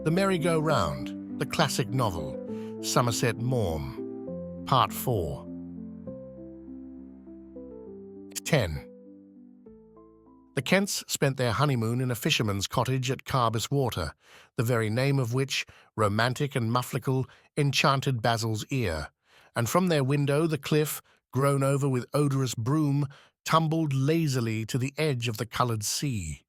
The Merry-Go-Round, the classic novel, Somerset Maugham, Part 4. 10. The Kents spent their honeymoon in a fisherman's cottage at Carbis Water, the very name of which, romantic and mufflical, enchanted Basil's ear, and from their window the cliff, grown over with odorous broom, tumbled lazily to the edge of the coloured sea.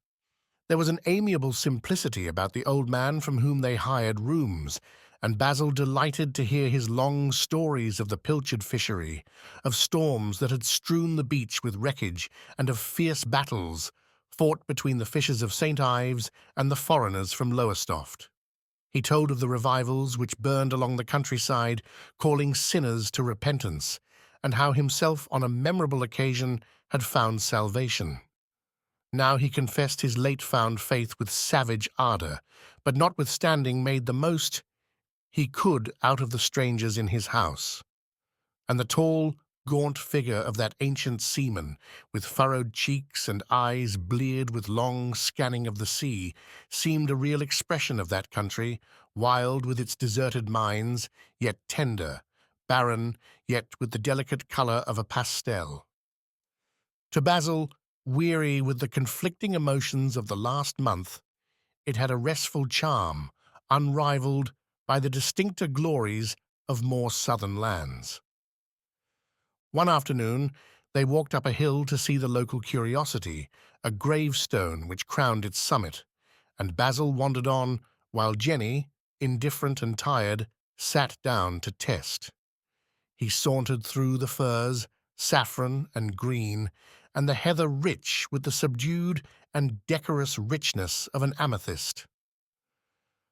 There was an amiable simplicity about the old man from whom they hired rooms, and Basil delighted to hear his long stories of the pilchard fishery, of storms that had strewn the beach with wreckage, and of fierce battles fought between the fishers of St. Ives and the foreigners from Lowestoft. He told of the revivals which burned along the countryside, calling sinners to repentance, and how himself on a memorable occasion had found salvation. Now he confessed his late-found faith with savage ardour, but notwithstanding made the most he could out of the strangers in his house. And the tall, gaunt figure of that ancient seaman, with furrowed cheeks and eyes bleared with long scanning of the sea, seemed a real expression of that country, wild with its deserted mines, yet tender, barren, yet with the delicate colour of a pastel. To Basil, weary with the conflicting emotions of the last month, it had a restful charm, unrivalled by the distincter glories of more southern lands. One afternoon, they walked up a hill to see the local curiosity, a gravestone which crowned its summit, and Basil wandered on while Jenny, indifferent and tired, sat down to test. He sauntered through the firs, saffron and green, and the heather rich with the subdued and decorous richness of an amethyst.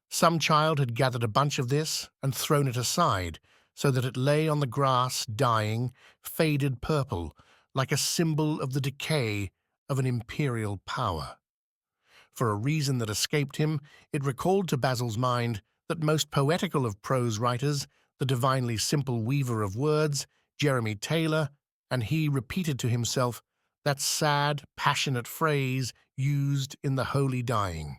Some child had gathered a bunch of this and thrown it aside, so that it lay on the grass dying, faded purple, like a symbol of the decay of an imperial power. For a reason that escaped him, it recalled to Basil's mind that most poetical of prose writers, the divinely simple weaver of words, Jeremy Taylor, and he repeated to himself that sad, passionate phrase used in The Holy Dying: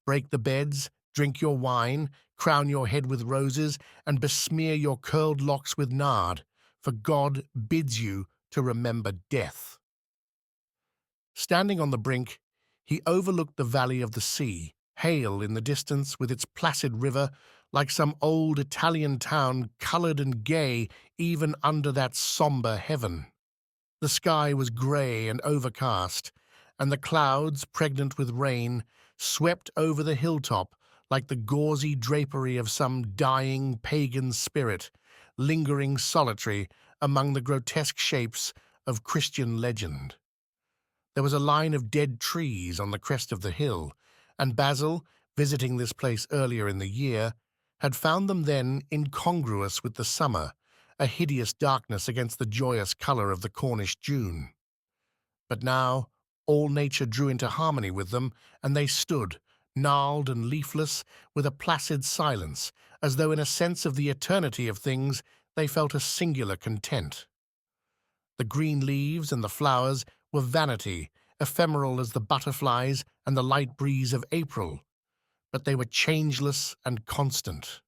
break the beds, drink your wine, crown your head with roses, and besmear your curled locks with nard, for God bids you to remember death. Standing on the brink, he overlooked the valley of the sea, Hale in the distance with its placid river, like some old Italian town coloured and gay even under that sombre heaven. The sky was grey and overcast, and the clouds, pregnant with rain, swept over the hilltop like the gauzy drapery of some dying pagan spirit, lingering solitary among the grotesque shapes of Christian legend. There was a line of dead trees on the crest of the hill, and Basil, visiting this place earlier in the year, had found them then incongruous with the summer, a hideous darkness against the joyous colour of the Cornish June. But now all nature drew into harmony with them, and they stood, gnarled and leafless, with a placid silence, as though in a sense of the eternity of things they felt a singular content. The green leaves and the flowers were vanity, ephemeral as the butterflies and the light breeze of April, but they were changeless and constant.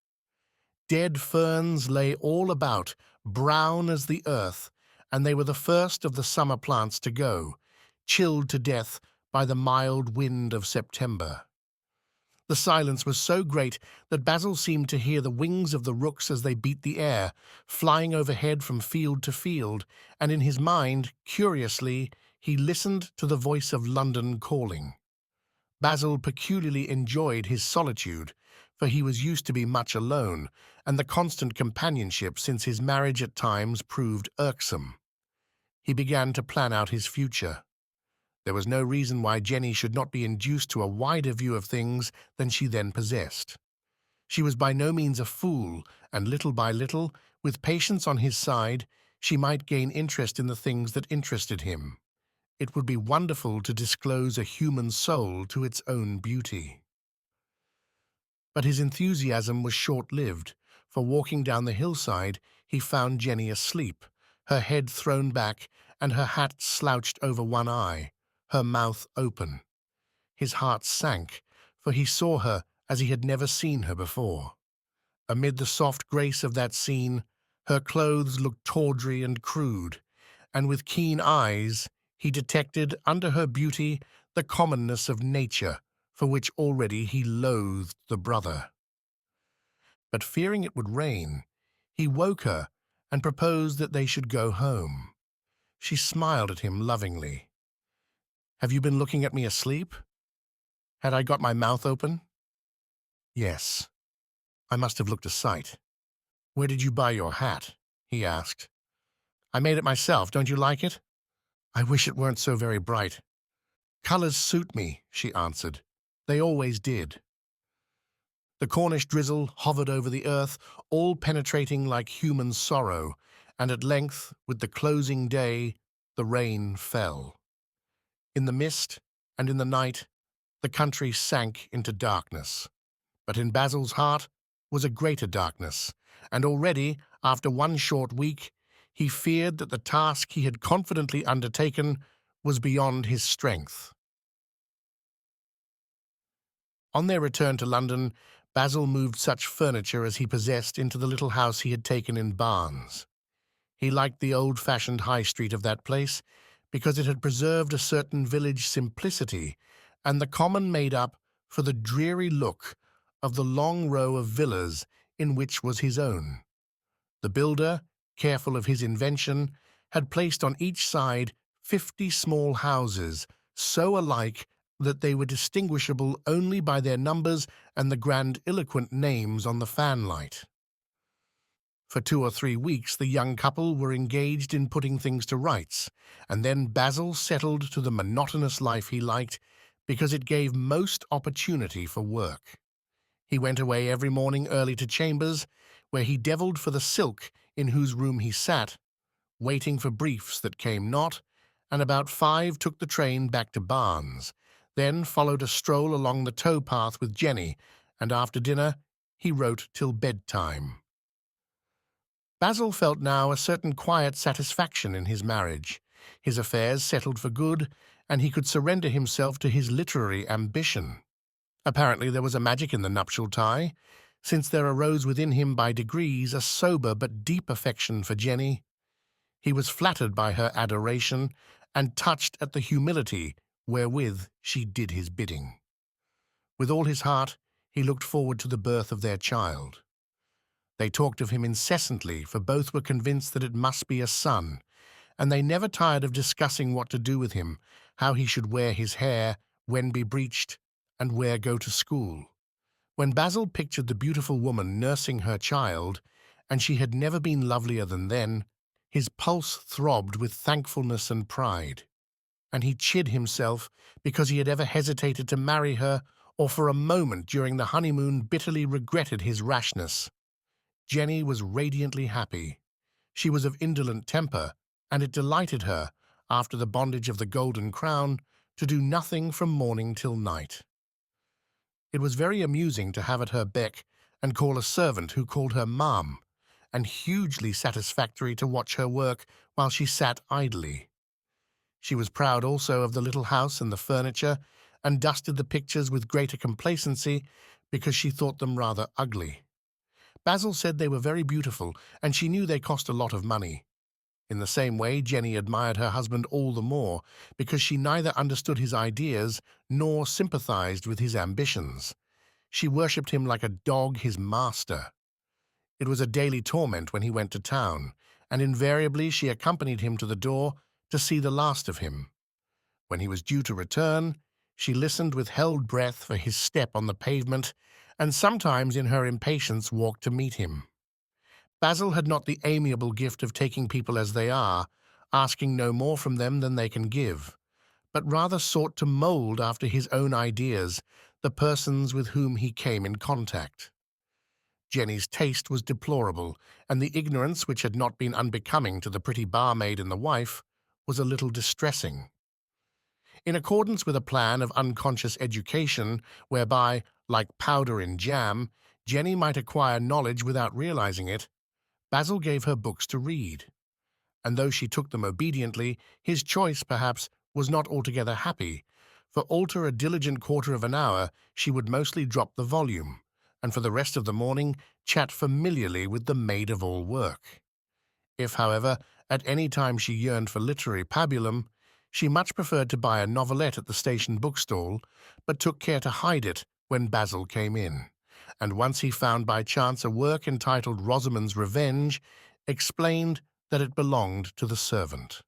Dead ferns lay all about, brown as the earth, and they were the first of the summer plants to go, chilled to death by the mild wind of September. The silence was so great that Basil seemed to hear the wings of the rooks as they beat the air, flying overhead from field to field, and in his mind, curiously, he listened to the voice of London calling. Basil peculiarly enjoyed his solitude, for he was used to be much alone, and the constant companionship since his marriage at times proved irksome. He began to plan out his future. There was no reason why Jenny should not be induced to a wider view of things than she then possessed. She was by no means a fool, and little by little, with patience on his side, she might gain interest in the things that interested him. It would be wonderful to disclose a human soul to its own beauty. But his enthusiasm was short-lived, for walking down the hillside, he found Jenny asleep, her head thrown back and her hat slouched over one eye, her mouth open. His heart sank, for he saw her as he had never seen her before. Amid the soft grace of that scene, her clothes looked tawdry and crude, and with keen eyes he detected under her beauty the commonness of nature, for which already he loathed the brother. But fearing it would rain, he woke her and proposed that they should go home. She smiled at him lovingly. "Have you been looking at me asleep? Had I got my mouth open?" "Yes. I must have looked a sight." "Where did you buy your hat?" he asked. "I made it myself. Don't you like it?" "I wish it weren't so very bright." "Colors suit me," she answered. "They always did." The Cornish drizzle hovered over the earth, all-penetrating like human sorrow, and at length, with the closing day, the rain fell. In the mist and in the night, the country sank into darkness. But in Basil's heart was a greater darkness, and already, after one short week, he feared that the task he had confidently undertaken was beyond his strength. On their return to London, Basil moved such furniture as he possessed into the little house he had taken in Barnes. He liked the old-fashioned high street of that place because it had preserved a certain village simplicity, and the common made up for the dreary look of the long row of villas in which was his own. The builder, careful of his invention, had placed on each side 50 small houses, so alike that they were distinguishable only by their numbers and the grandiloquent names on the fanlight. For 2 or 3 weeks the young couple were engaged in putting things to rights, and then Basil settled to the monotonous life he liked because it gave most opportunity for work. He went away every morning early to Chambers, where he devilled for the silk in whose room he sat, waiting for briefs that came not, and about 5 took the train back to Barnes, then followed a stroll along the tow-path with Jenny, and after dinner he wrote till bedtime. Basil felt now a certain quiet satisfaction in his marriage. His affairs settled for good, and he could surrender himself to his literary ambition. Apparently there was a magic in the nuptial tie, since there arose within him by degrees a sober but deep affection for Jenny. He was flattered by her adoration, and touched at the humility wherewith she did his bidding. With all his heart he looked forward to the birth of their child. They talked of him incessantly, for both were convinced that it must be a son, and they never tired of discussing what to do with him, how he should wear his hair, when be breeched, and where go to school. When Basil pictured the beautiful woman nursing her child, and she had never been lovelier than then, his pulse throbbed with thankfulness and pride, and he chid himself because he had ever hesitated to marry her, or for a moment during the honeymoon bitterly regretted his rashness. Jenny was radiantly happy. She was of indolent temper, and it delighted her, after the bondage of the golden crown, to do nothing from morning till night. It was very amusing to have at her beck and call a servant who called her Ma'am, and hugely satisfactory to watch her work while she sat idly. She was proud also of the little house and the furniture, and dusted the pictures with greater complacency because she thought them rather ugly. Basil said they were very beautiful, and she knew they cost a lot of money. In the same way, Jenny admired her husband all the more, because she neither understood his ideas nor sympathized with his ambitions. She worshipped him like a dog his master. It was a daily torment when he went to town, and invariably she accompanied him to the door to see the last of him. When he was due to return, she listened with held breath for his step on the pavement, and sometimes in her impatience walked to meet him. Basil had not the amiable gift of taking people as they are, asking no more from them than they can give, but rather sought to mould after his own ideas the persons with whom he came in contact. Jenny's taste was deplorable, and the ignorance which had not been unbecoming to the pretty barmaid and the wife was a little distressing. In accordance with a plan of unconscious education, whereby, like powder in jam, Jenny might acquire knowledge without realizing it, Basil gave her books to read, and though she took them obediently, his choice, perhaps, was not altogether happy, For alter a diligent quarter of an hour, she would mostly drop the volume, and for the rest of the morning chat familiarly with the maid-of-all-work. If, however, at any time she yearned for literary pabulum, she much preferred to buy a novelette at the station bookstall, but took care to hide it when Basil came in, and once he found by chance a work entitled Rosamond's Revenge, explained that it belonged to the servant.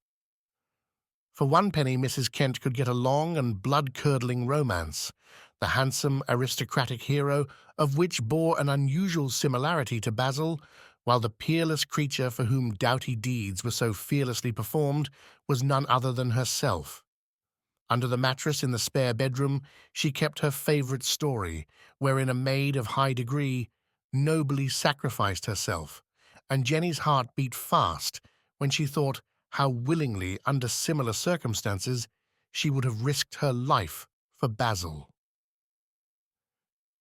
For one penny, Mrs. Kent could get a long and blood-curdling romance, the handsome aristocratic hero of which bore an unusual similarity to Basil, while the peerless creature for whom doughty deeds were so fearlessly performed was none other than herself. Under the mattress in the spare bedroom she kept her favourite story, wherein a maid of high degree nobly sacrificed herself, and Jenny's heart beat fast when she thought how willingly, under similar circumstances, she would have risked her life for Basil.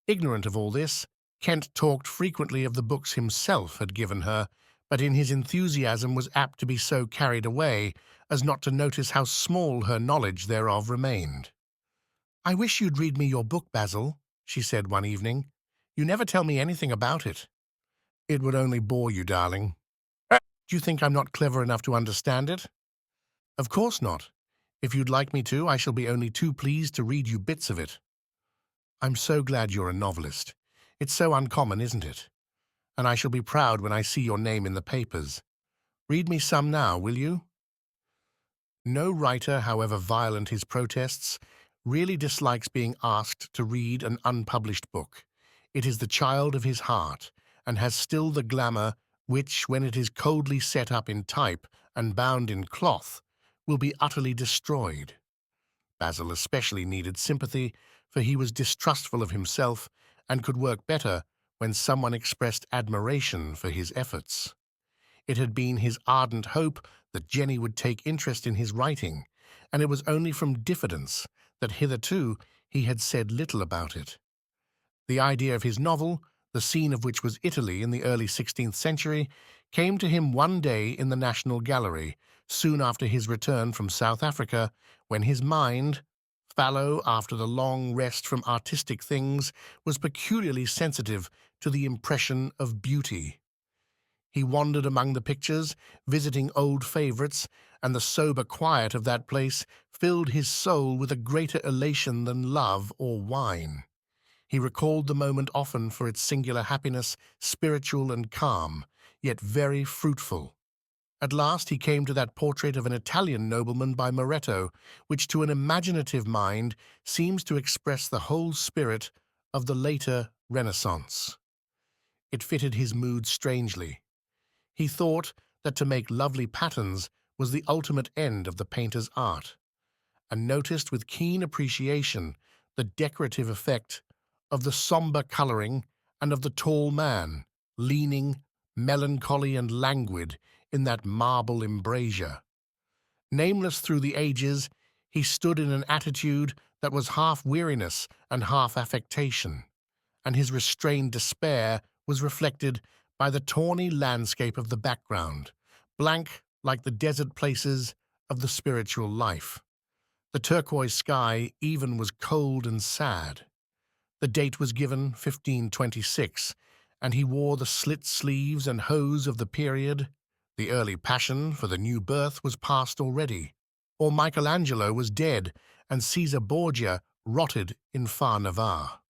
Ignorant of all this, Kent talked frequently of the books himself had given her, but in his enthusiasm was apt to be so carried away as not to notice how small her knowledge thereof remained. "I wish you'd read me your book, Basil," she said one evening. "You never tell me anything about it." "It would only bore you, darling." "Do you think I'm not clever enough to understand it?" "Of course not. If you'd like me to, I shall be only too pleased to read you bits of it." "I'm so glad you're a novelist. It's so uncommon, isn't it? And I shall be proud when I see your name in the papers. Read me some now, will you?" No writer, however violent his protests, really dislikes being asked to read an unpublished book. It is the child of his heart, and has still the glamour which, when it is coldly set up in type and bound in cloth, will be utterly destroyed. Basil especially needed sympathy, for he was distrustful of himself and could work better when someone expressed admiration for his efforts. It had been his ardent hope that Jenny would take interest in his writing, and it was only from diffidence that hitherto he had said little about it. The idea of his novel, the scene of which was Italy in the early 16th century, came to him one day in the National Gallery, soon after his return from South Africa, when his mind, fallow after the long rest from artistic things, was peculiarly sensitive to the impression of beauty. He wandered among the pictures, visiting old favourites, and the sober quiet of that place filled his soul with a greater elation than love or wine. He recalled the moment often for its singular happiness, spiritual and calm, yet very fruitful. At last he came to that portrait of an Italian nobleman by Moretto, which to an imaginative mind seems to express the whole spirit of the later Renaissance. It fitted his mood strangely. He thought that to make lovely patterns was the ultimate end of the painter's art, and noticed with keen appreciation the decorative effect of the sombre colouring and of the tall man, leaning, melancholy and languid in that marble embrasure. Nameless through the ages, he stood in an attitude that was half weariness and half affectation, and his restrained despair was reflected by the tawny landscape of the background, blank like the desert places of the spiritual life. The turquoise sky even was cold and sad. The date was given 1526, and he wore the slit sleeves and hose of the period. The early passion for the new birth was past already, or Michelangelo was dead, and Caesar Borgia rotted in far Navarre.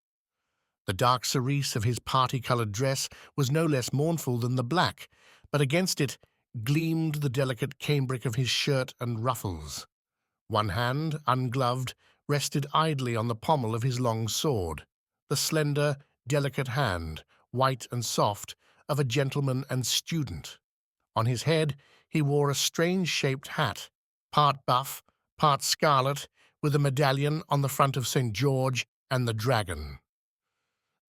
The dark cerise of his party-coloured dress was no less mournful than the black, but against it gleamed the delicate cambric of his shirt and ruffles. One hand, ungloved, rested idly on the pommel of his long sword, the slender, delicate hand, white and soft, of a gentleman and student. On his head he wore a strange-shaped hat, part buff, part scarlet, with a medallion on the front of St. George and the dragon.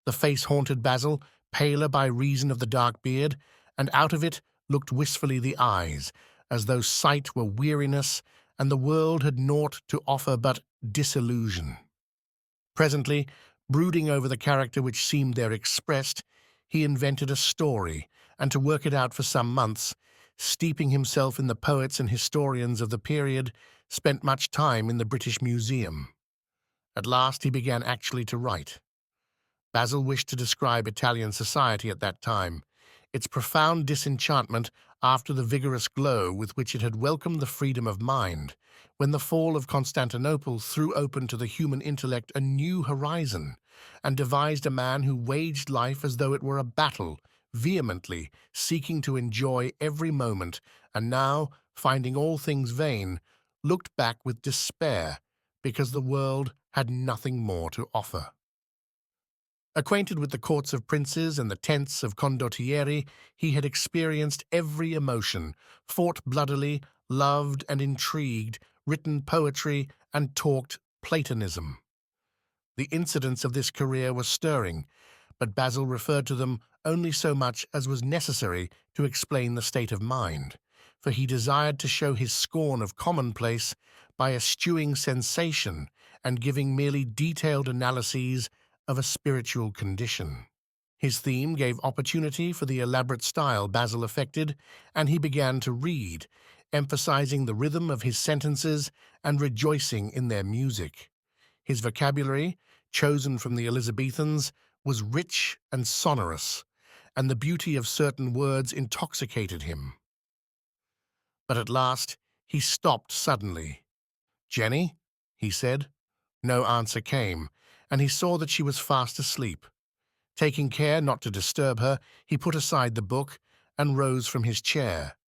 The face haunted Basil, paler by reason of the dark beard, and out of it looked wistfully the eyes, as though sight were weariness, and the world had naught to offer but disillusion. Presently, brooding over the character which seemed there expressed, he invented a story, and to work it out for some months, steeping himself in the poets and historians of the period, spent much time in the British Museum. At last he began actually to write. Basil wished to describe Italian society at that time, its profound disenchantment after the vigorous glow with which it had welcomed the freedom of mind, when the fall of Constantinople threw open to the human intellect a new horizon, and devised a man who waged life as though it were a battle, vehemently, seeking to enjoy every moment, and now, finding all things vain, looked back with despair, because the world had nothing more to offer. Acquainted with the courts of princes and the tents of condottieri, he had experienced every emotion, fought bloodily, loved and intrigued, written poetry, and talked Platonism. The incidents of this career were stirring, but Basil referred to them only so much as was necessary to explain the state of mind, for he desired to show his scorn of commonplace by eschewing sensation and giving merely detailed analyses of a spiritual condition. His theme gave opportunity for the elaborate style Basil affected, and he began to read, emphasizing the rhythm of his sentences and rejoicing in their music. His vocabulary, chosen from the Elizabethans, was rich and sonorous, and the beauty of certain words intoxicated him. But at last he stopped suddenly. "Jenny?" he said. No answer came, and he saw that she was fast asleep. Taking care not to disturb her, he put aside the book and rose from his chair.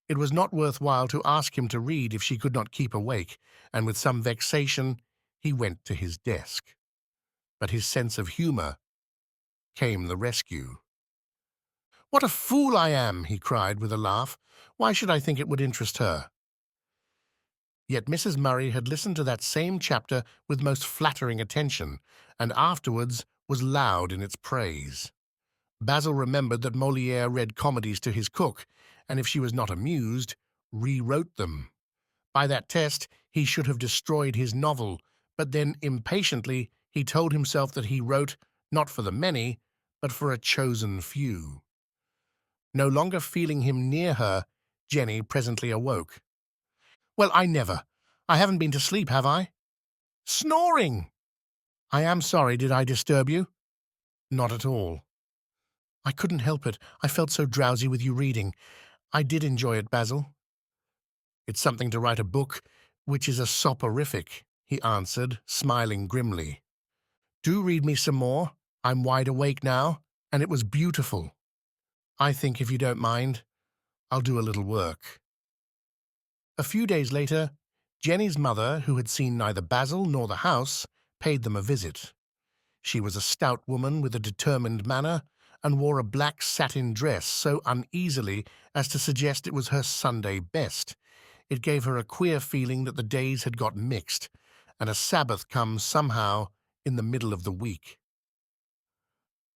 It was not worth while to ask him to read if she could not keep awake, and with some vexation he went to his desk. But his sense of humor came the rescue. "What a fool I am!" he cried with a laugh. "Why should I think it would interest her?" Yet Mrs. Murray had listened to that same chapter with most flattering attention, and afterwards was loud in its praise. Basil remembered that Molière read comedies to his cook, and if she was not amused, rewrote them. By that test, he should have destroyed his novel, but then impatiently he told himself that he wrote not for the many, but for a chosen few. No longer feeling him near her, Jenny presently awoke. "Well, I never! I haven't been to sleep, have I?" "Snoring!" "I am sorry. Did I disturb you?" "Not at all." "I couldn't help it. I felt so drowsy with you reading. I did enjoy it, Basil." "It's something to write a book which is a soporific," he answered, smiling grimly. "Do read me some more. I'm wide awake now, and it was beautiful. I think, if you don't mind, I'll do a little work." A few days later, Jenny's mother, who had seen neither Basil nor the house, paid them a visit. She was a stout woman with a determined manner, and wore a black satin dress so uneasily as to suggest it was her Sunday best. It gave her a queer feeling that the days had got mixed, and a Sabbath come somehow in the middle of the week.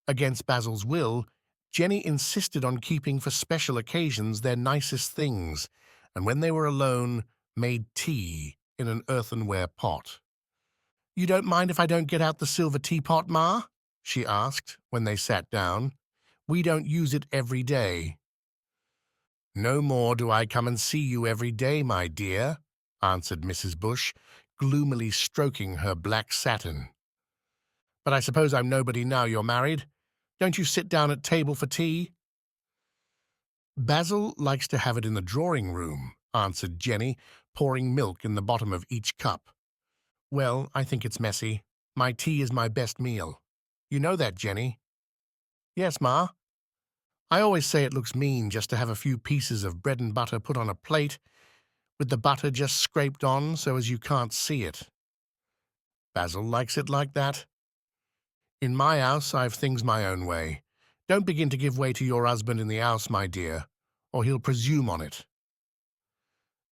Against Basil's will, Jenny insisted on keeping for special occasions their nicest things, and when they were alone, made tea in an earthenware pot. "You don't mind if I don't get out the silver teapot, Ma?" she asked when they sat down. "We don't use it every day." "No more do I come and see you every day, my dear," answered Mrs. Bush, gloomily stroking her black satin. "But I suppose I'm nobody now you're married. Don't you sit down at table for tea?" "Basil likes to have it in the drawing-room," answered Jenny, pouring milk in the bottom of each cup. "Well, I think it's messy. My tea is my best meal. You know that, Jenny?" "Yes, Ma. I always say it looks mean just to have a few pieces of bread and butter put on a plate, with the butter just scraped on so as you can't see it. Basil likes it like that. In my house, I've things my own way. Don't begin to give way to your husband in the house, my dear, or he'll presume on it."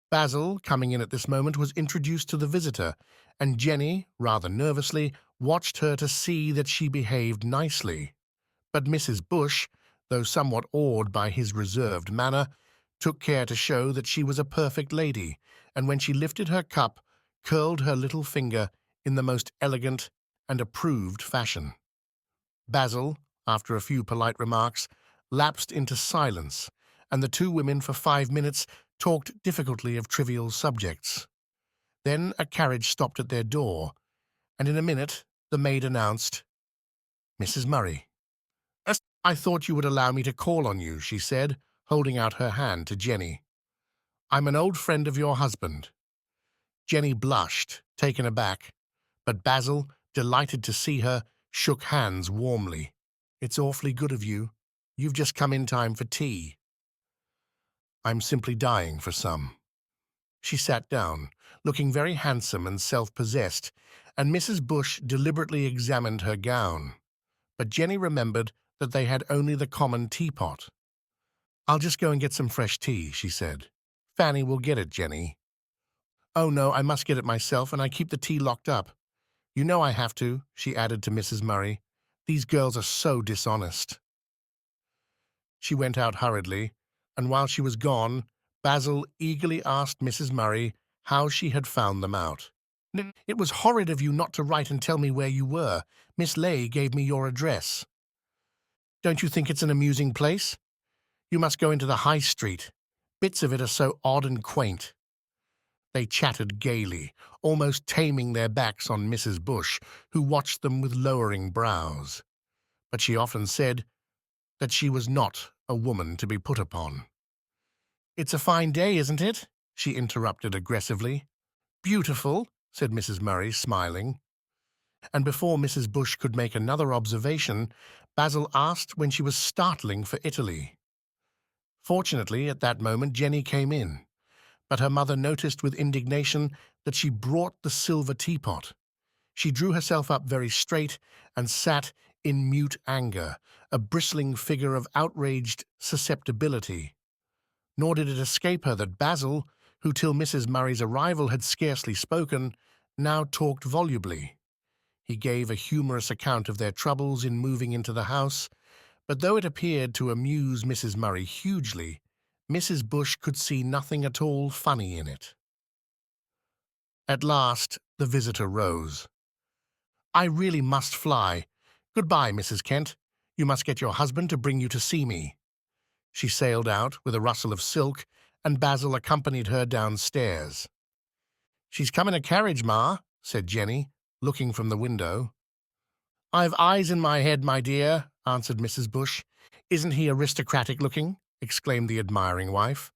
Basil, coming in at this moment, was introduced to the visitor, and Jenny, rather nervously, watched her to see that she behaved nicely. But Mrs. Bush, though somewhat awed by his reserved manner, took care to show that she was a perfect lady, and when she lifted her cup, curled her little finger in the most elegant and approved fashion. Basil, after a few polite remarks, lapsed into silence, and the two women for 5 minutes talked difficultly of trivial subjects. Then a carriage stopped at their door, and in a minute the maid announced, "Mrs. Murray." "I thought you would allow me to call on you," she said, holding out her hand to Jenny. "I'm an old friend of your husband." Jenny blushed, taken aback, but Basil, delighted to see her, shook hands warmly. "It's awfully good of you. You've just come in time for tea." "I'm simply dying for some." She sat down, looking very handsome and self-possessed, and Mrs. Bush deliberately examined her gown. But Jenny remembered that they had only the common teapot. "I'll just go and get some fresh tea," she said. "Fanny will get it, Jenny." "Oh, no, I must get it myself, and I keep the tea locked up. You know I have to," she added to Mrs. Murray. "These girls are so dishonest." She went out hurriedly, and while she was gone, Basil eagerly asked Mrs. Murray how she had found them out. "It was horrid of you not to write and tell me where you were. Miss Ley gave me your address." "Don't you think it's an amusing place? You must go into the High Street. Bits of it are so odd and quaint." They chattered gaily, almost taming their backs on Mrs. Bush, who watched them with lowering brows. But she often said that she was not a woman to be put upon. "It's a fine day, isn't it?" she interrupted aggressively. "Beautiful," said Mrs. Murray, smiling. And before Mrs. Bush could make another observation, Basil asked when she was startling for Italy. Fortunately, at that moment Jenny came in, but her mother noticed with indignation that she brought the silver teapot. She drew herself up very straight and sat in mute anger, a bristling figure of outraged susceptibility. Nor did it escape her that Basil, who till Mrs. Murray's arrival had scarcely spoken, now talked volubly. He gave a humorous account of their troubles in moving into the house, but though it appeared to amuse Mrs. Murray hugely, Mrs. Bush could see nothing at all funny in it. At last the visitor rose. "I really must fly. Goodbye, Mrs. Kent. You must get your husband to bring you to see me." She sailed out with a rustle of silk, and Basil accompanied her downstairs. "She's come in a carriage, Ma," said Jenny, looking from the window. "I've eyes in my head, my dear," answered Mrs. Bush. "Isn't he aristocratic-looking?" exclaimed the admiring wife.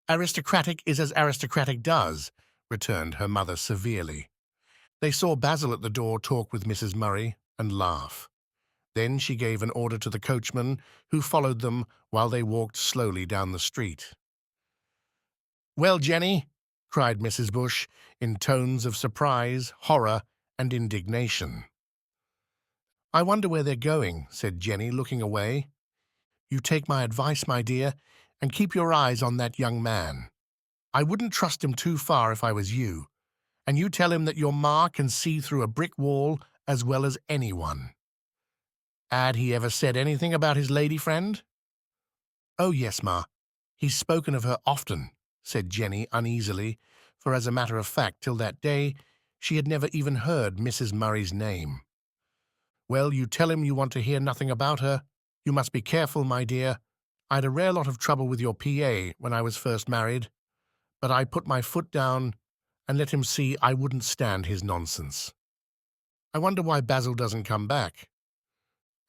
"Aristocratic is as aristocratic does," returned her mother severely. They saw Basil at the door talk with Mrs. Murray and laugh. Then she gave an order to the coachman, who followed them while they walked slowly down the street. "Well, Jenny," cried Mrs. Bush, in tones of surprise, horror, and indignation. "I wonder where they're going," said Jenny, looking away. "You take my advice, my dear, and keep your eyes on that young man. I wouldn't trust him too far if I was you, and you tell him that your ma can see through a brick wall as well as anyone." "Had he ever said anything about his lady friend?" "Oh, yes, Ma. He's spoken of her often," said Jenny uneasily, for as a matter of fact, till that day, she had never even heard Mrs. Murray's name. "Well, you tell him you want to hear nothing about her. You must be careful, my dear. I had a rare lot of trouble with your PA when I was first married, but I put my foot down and let him see I wouldn't stand his nonsense. I wonder why Basil doesn't come back.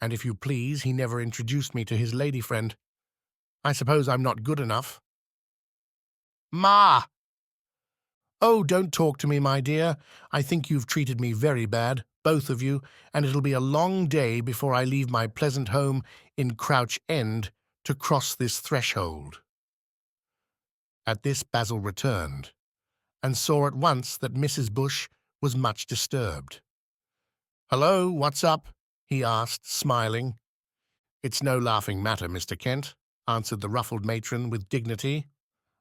And if you please, he never introduced me to his lady friend. I suppose I'm not good enough." "Ma!" "Oh, don't talk to me, my dear. I think you've treated me very bad, both of you, and it'll be a long day before I leave my pleasant home in Crouch End to cross this threshold." At this Basil returned, and saw at once that Mrs. Bush was much disturbed. "Hello, what's up?" he asked, smiling. "It's no laughing matter, Mr. Kent," answered the ruffled matron with dignity.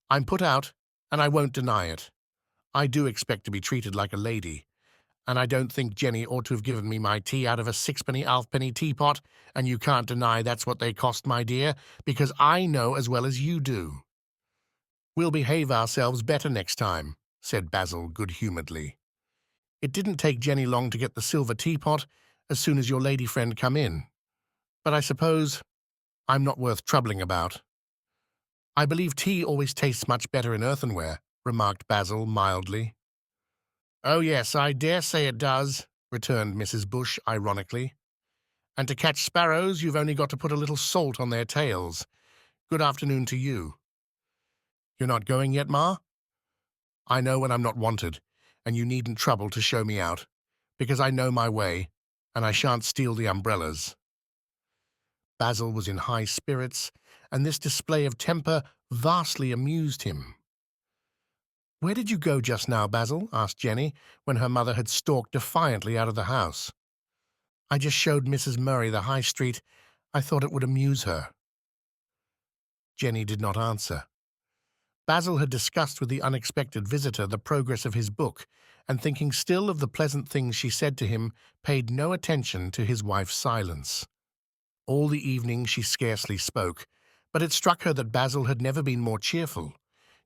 "I'm put out, and I won't deny it. I do expect to be treated like a lady, and I don't think Jenny ought to have given me my tea out of a sixpenny halfpenny teapot, and you can't deny that's what they cost, my dear, because I know as well as you do." "We'll behave ourselves better next time," said Basil good-humouredly. "It didn't take Jenny long to get the silver teapot as soon as your lady friend come in. But I suppose I'm not worth troubling about." "I believe tea always tastes much better in earthenware," remarked Basil mildly. "Oh, yes, I dare say it does," returned Mrs. Bush ironically. And to catch sparrows, you've only got to put a little salt on their tails. Good afternoon to you. You're not going yet, Ma? I know when I'm not wanted, and you needn't trouble to show me out, because I know my way, and I shan't steal the umbrellas. Basil was in high spirits, and this display of temper vastly amused him. "Where did you go just now, Basil?" asked Jenny, when her mother had stalked defiantly out of the house. "I just showed Mrs. Murray the High Street. I thought it would amuse her." Jenny did not answer. Basil had discussed with the unexpected visitor the progress of his book, and thinking still of the pleasant things she said to him, paid no attention to his wife's silence. All the evening she scarcely spoke, but it struck her that Basil had never been more cheerful.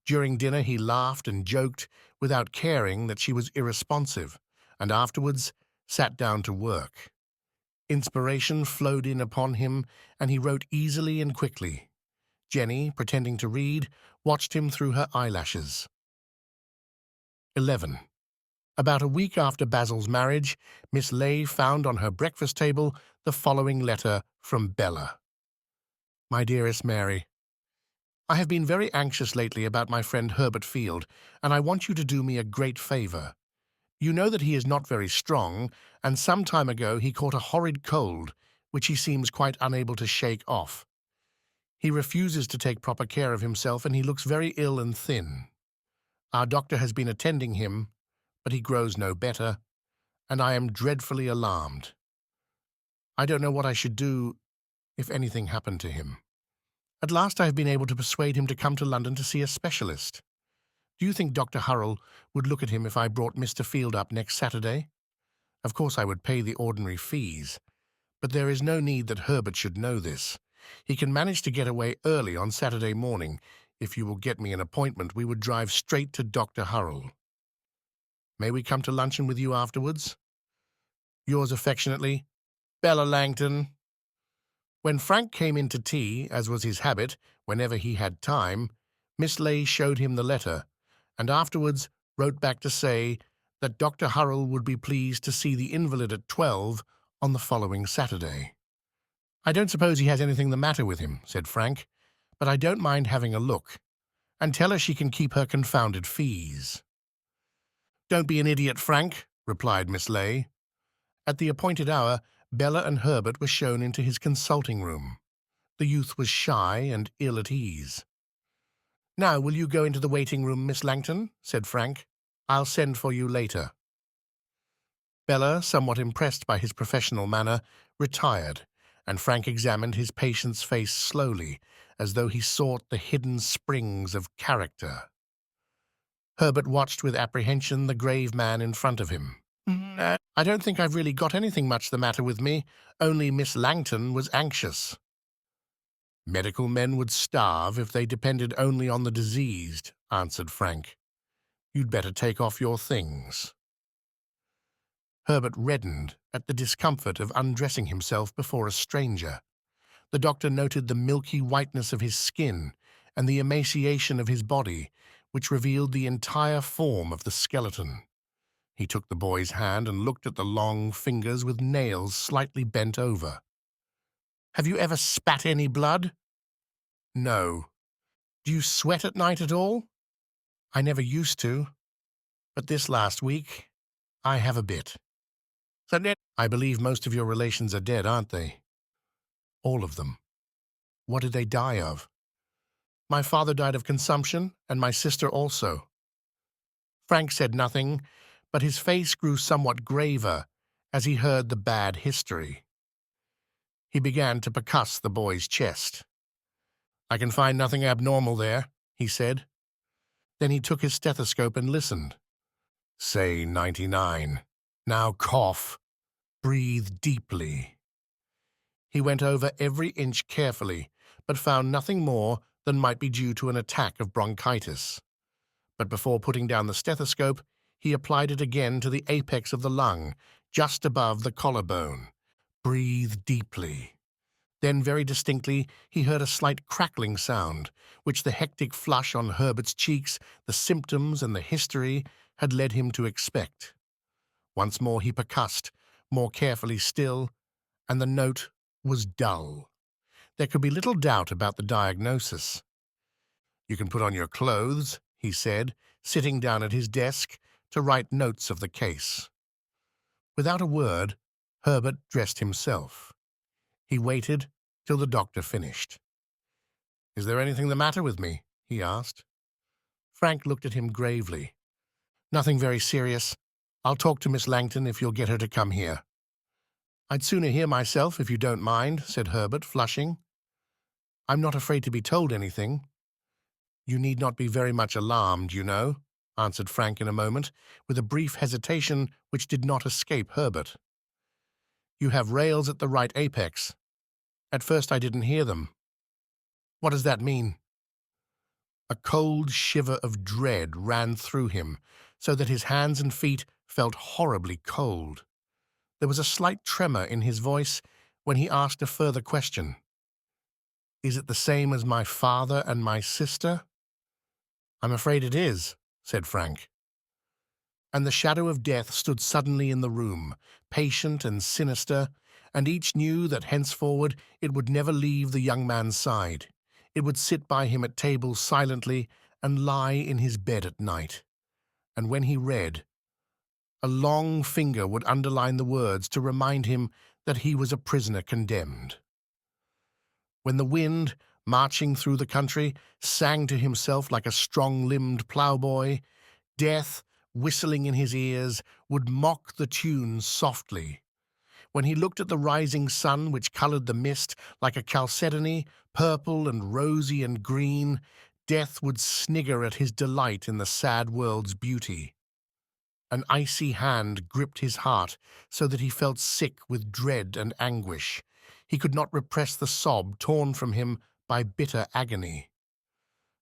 During dinner he laughed and joked without caring that she was irresponsive, and afterwards sat down to work. Inspiration flowed in upon him, and he wrote easily and quickly. Jenny, pretending to read, watched him through her eyelashes. 11. About a week after Basil's marriage, Miss Leigh found on her breakfast table the following letter from Bella. My dearest Mary, I have been very anxious lately about my friend Herbert Field, and I want you to do me a great favour. You know that he is not very strong, and some time ago he caught a horrid cold, which he seems quite unable to shake off. He refuses to take proper care of himself, and he looks very ill and thin. Our doctor has been attending him, but he grows no better, and I am dreadfully alarmed. I don't know what I should do if anything happened to him. At last I have been able to persuade him to come to London to see a specialist. Do you think Dr. Hurrell would look at him if I brought Mr. Field up next Saturday? Of course I would pay the ordinary fees, but there is no need that Herbert should know this. He can manage to get away early on Saturday morning. If you will get me an appointment, we would drive straight to Dr. Hurrell. May we come to luncheon with you afterwards? Yours affectionately, Bella Langton. When Frank came in to tea, as was his habit, whenever he had time, Miss Leigh showed him the letter, and afterwards wrote back to say that Dr. Hurrell would be pleased to see the invalid at 12 on the following Saturday. I don't suppose he has anything the matter with him, said Frank, but I don't mind having a look, and tell her she can keep her confounded fees. Don't be an idiot, Frank, replied Miss Leigh. At the appointed hour, Bella and Herbert were shown into his consulting room. The youth was shy and ill at ease. Now, will you go into the waiting room, Miss Langton? Said Frank. I'll send for you later. Bella, somewhat impressed by his professional manner, retired, and Frank examined his patient's face slowly, as though he sought the hidden springs of character. Herbert watched with apprehension the grave man in front of him. I don't think I've really got anything much the matter with me, only Miss Langton was anxious. Medical men would starve if they depended only on the diseased, answered Frank. You'd better take off your things. Herbert reddened at the discomfort of undressing himself before a stranger. The doctor noted the milky whiteness of his skin and the emaciation of his body, which revealed the entire form of the skeleton. He took the boy's hand and looked at the long fingers with nails slightly bent over. Have you ever spat any blood? No. Do you sweat at night at all? I never used to, but this last week I have a bit. I believe most of your relations are dead, aren't they? All of them. What did they die of? My father died of consumption, and my sister also. Frank said nothing, but his face grew somewhat graver as he heard the bad history. He began to percuss the boy's chest. I can find nothing abnormal there, he said. Then he took his stethoscope and listened. Say 99. Now cough. Breathe deeply. He went over every inch carefully, but found nothing more than might be due to an attack of bronchitis. But before putting down the stethoscope, he applied it again to the apex of the lung, just above the collarbone. Breathe deeply. Then, very distinctly, he heard a slight crackling sound, which the hectic flush on Herbert's cheeks, the symptoms and the history had led him to expect. Once more he percussed, more carefully still, and the note was dull. There could be little doubt about the diagnosis. "You can put on your clothes," he said, sitting down at his desk to write notes of the case. Without a word, Herbert dressed himself. He waited till the doctor finished. "Is there anything the matter with me?" he asked. Frank looked at him gravely. "Nothing very serious. I'll talk to Miss Langton if you'll get her to come here." "I'd sooner hear myself, if you don't mind," said Herbert, flushing. "I'm not afraid to be told anything." "You need not be very much alarmed, you know," answered Frank in a moment, with a brief hesitation which did not escape Herbert. "You have rails at the right apex. At first I didn't hear them." "What does that mean?" A cold shiver of dread ran through him, so that his hands and feet felt horribly cold. There was a slight tremor in his voice when he asked a further question. "Is it the same as my father and my sister?" "I'm afraid it is," said Frank. And the shadow of death stood suddenly in the room, patient and sinister, and each knew that henceforward it would never leave the young man's side. It would sit by him at table silently and lie in his bed at night. And when he read, a long finger would underline the words to remind him that he was a prisoner condemned. When the wind, marching through the country, sang to himself like a strong-limbed ploughboy, death, whistling in his ears, would mock the tune softly. When he looked at the rising sun which colored the mist like a chalcedony, purple and rosy and green, death would snigger at his delight in the sad world's beauty. An icy hand gripped his heart so that he felt sick with dread and anguish. He could not repress the sob torn from him by bitter agony.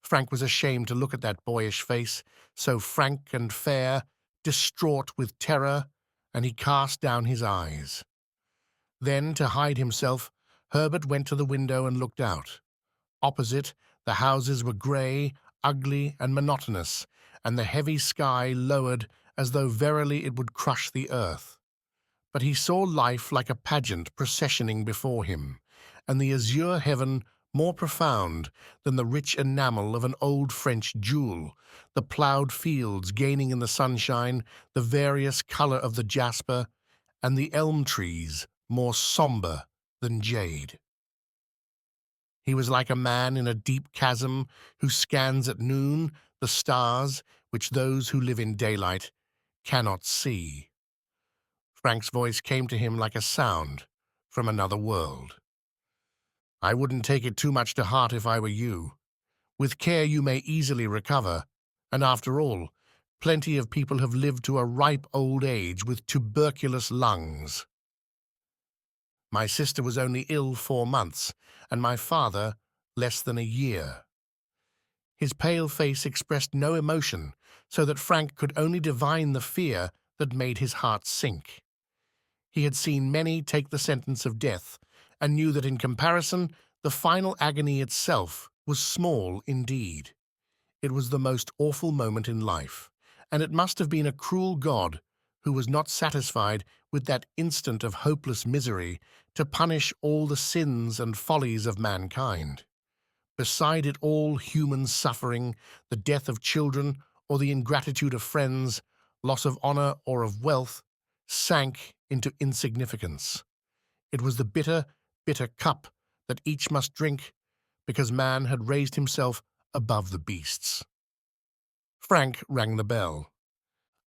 Frank was ashamed to look at that boyish face, so frank and fair, distraught with terror, and he cast down his eyes. Then, to hide himself, Herbert went to the window and looked out. Opposite, the houses were grey, ugly, and monotonous, and the heavy sky lowered as though verily it would crush the earth. But he saw life like a pageant processioning before him, and the azure heaven more profound than the rich enamel of an old French jewel, the ploughed fields gaining in the sunshine the various colour of the jasper, and the elm trees more sombre than jade. He was like a man in a deep chasm who scans at noon the stars which those who live in daylight cannot see. Frank's voice came to him like a sound from another world. "I wouldn't take it too much to heart if I were you. With care you may easily recover, and after all, plenty of people have lived to a ripe old age with tuberculous lungs. My sister was only ill 4 months, and my father less than a year." His pale face expressed no emotion, so that Frank could only divine the fear that made his heart sink. He had seen many take the sentence of death, and knew that in comparison the final agony itself was small indeed. It was the most awful moment in life, and it must have been a cruel God who was not satisfied with that instant of hopeless misery to punish all the sins and follies of mankind. Beside it all, human suffering, the death of children, or the ingratitude of friends, loss of honor or of wealth, sank into insignificance. It was the bitter, bitter cup that each must drink, because man had raised himself above the beasts. Frank rang the bell.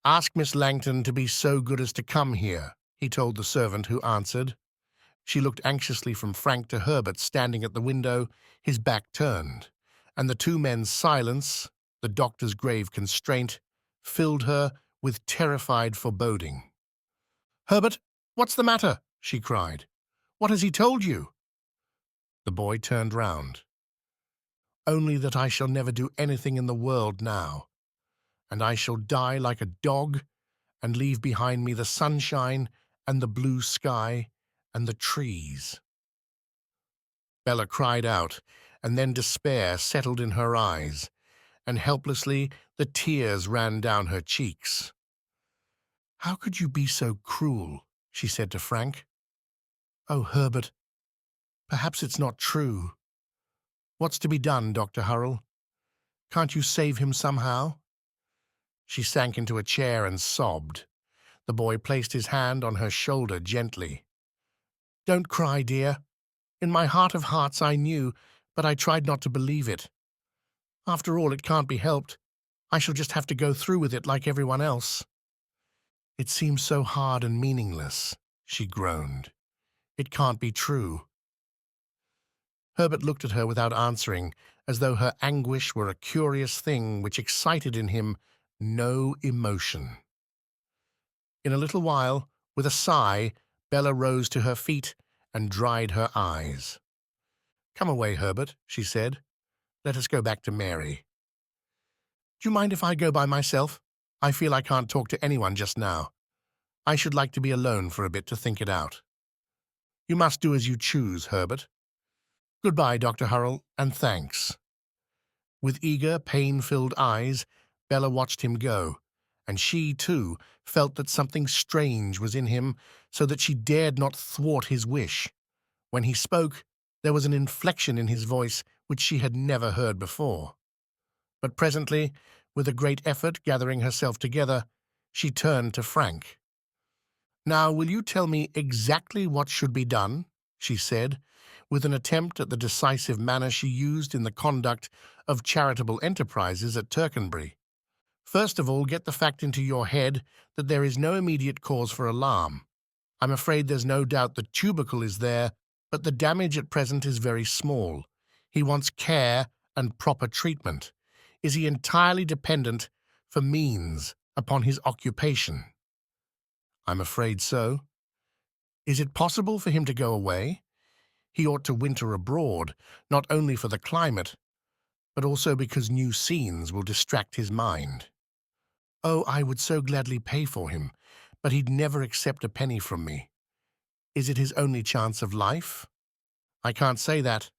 "Ask Miss Langton to be so good as to come here," he told the servant who answered. She looked anxiously from Frank to Herbert standing at the window, his back turned, and the two men's silence, the doctor's grave constraint, filled her with terrified foreboding. "Herbert, what's the matter?" she cried. "What has he told you?" The boy turned round. "Only that I shall never do anything in the world now, and I shall die like a dog and leave behind me the sunshine and the blue sky and the trees." Bella cried out, and then despair settled in her eyes, and helplessly the tears ran down her cheeks. "How could you be so cruel?" she said to Frank. "Oh, Herbert, perhaps it's not true. What's to be done, Dr. Hurrell? Can't you save him somehow?" She sank into a chair and sobbed. The boy placed his hand on her shoulder gently. "Don't cry, dear. In my heart of hearts I knew, but I tried not to believe it. After all, it can't be helped. I shall just have to go through with it like everyone else." "It seems so hard and meaningless," she groaned. "It can't be true." Herbert looked at her without answering, as though her anguish were a curious thing which excited in him no emotion. In a little while, with a sigh, Bella rose to her feet and dried her eyes. "Come away, Herbert," she said. "Let us go back to Mary." "Do you mind if I go by myself? I feel I can't talk to anyone just now. I should like to be alone for a bit to think it out." "You must do as you choose, Herbert. Goodbye, Dr. Hurrell, and thanks." With eager, pain-filled eyes, Bella watched him go, and she, too, felt that something strange was in him, so that she dared not thwart his wish. When he spoke, there was an inflection in his voice which she had never heard before. But presently, with a great effort gathering herself together, she turned to Frank. "Now, will you tell me exactly what should be done?" she said, with an attempt at the decisive manner she used in the conduct of charitable enterprises at Tercanbury. "First of all, get the fact into your head that there is no immediate cause for alarm. I'm afraid there's no doubt the tubercle is there, but the damage at present is very small. He wants care and proper treatment. Is he entirely dependent for means upon his occupation?" "I'm afraid so." "Is it possible for him to go away? He ought to winter abroad, not only for the climate, but also because new scenes will distract his mind." "Oh, I would so gladly pay for him, but he'd never accept a penny from me." "Is it his only chance of life?" "I can't say that.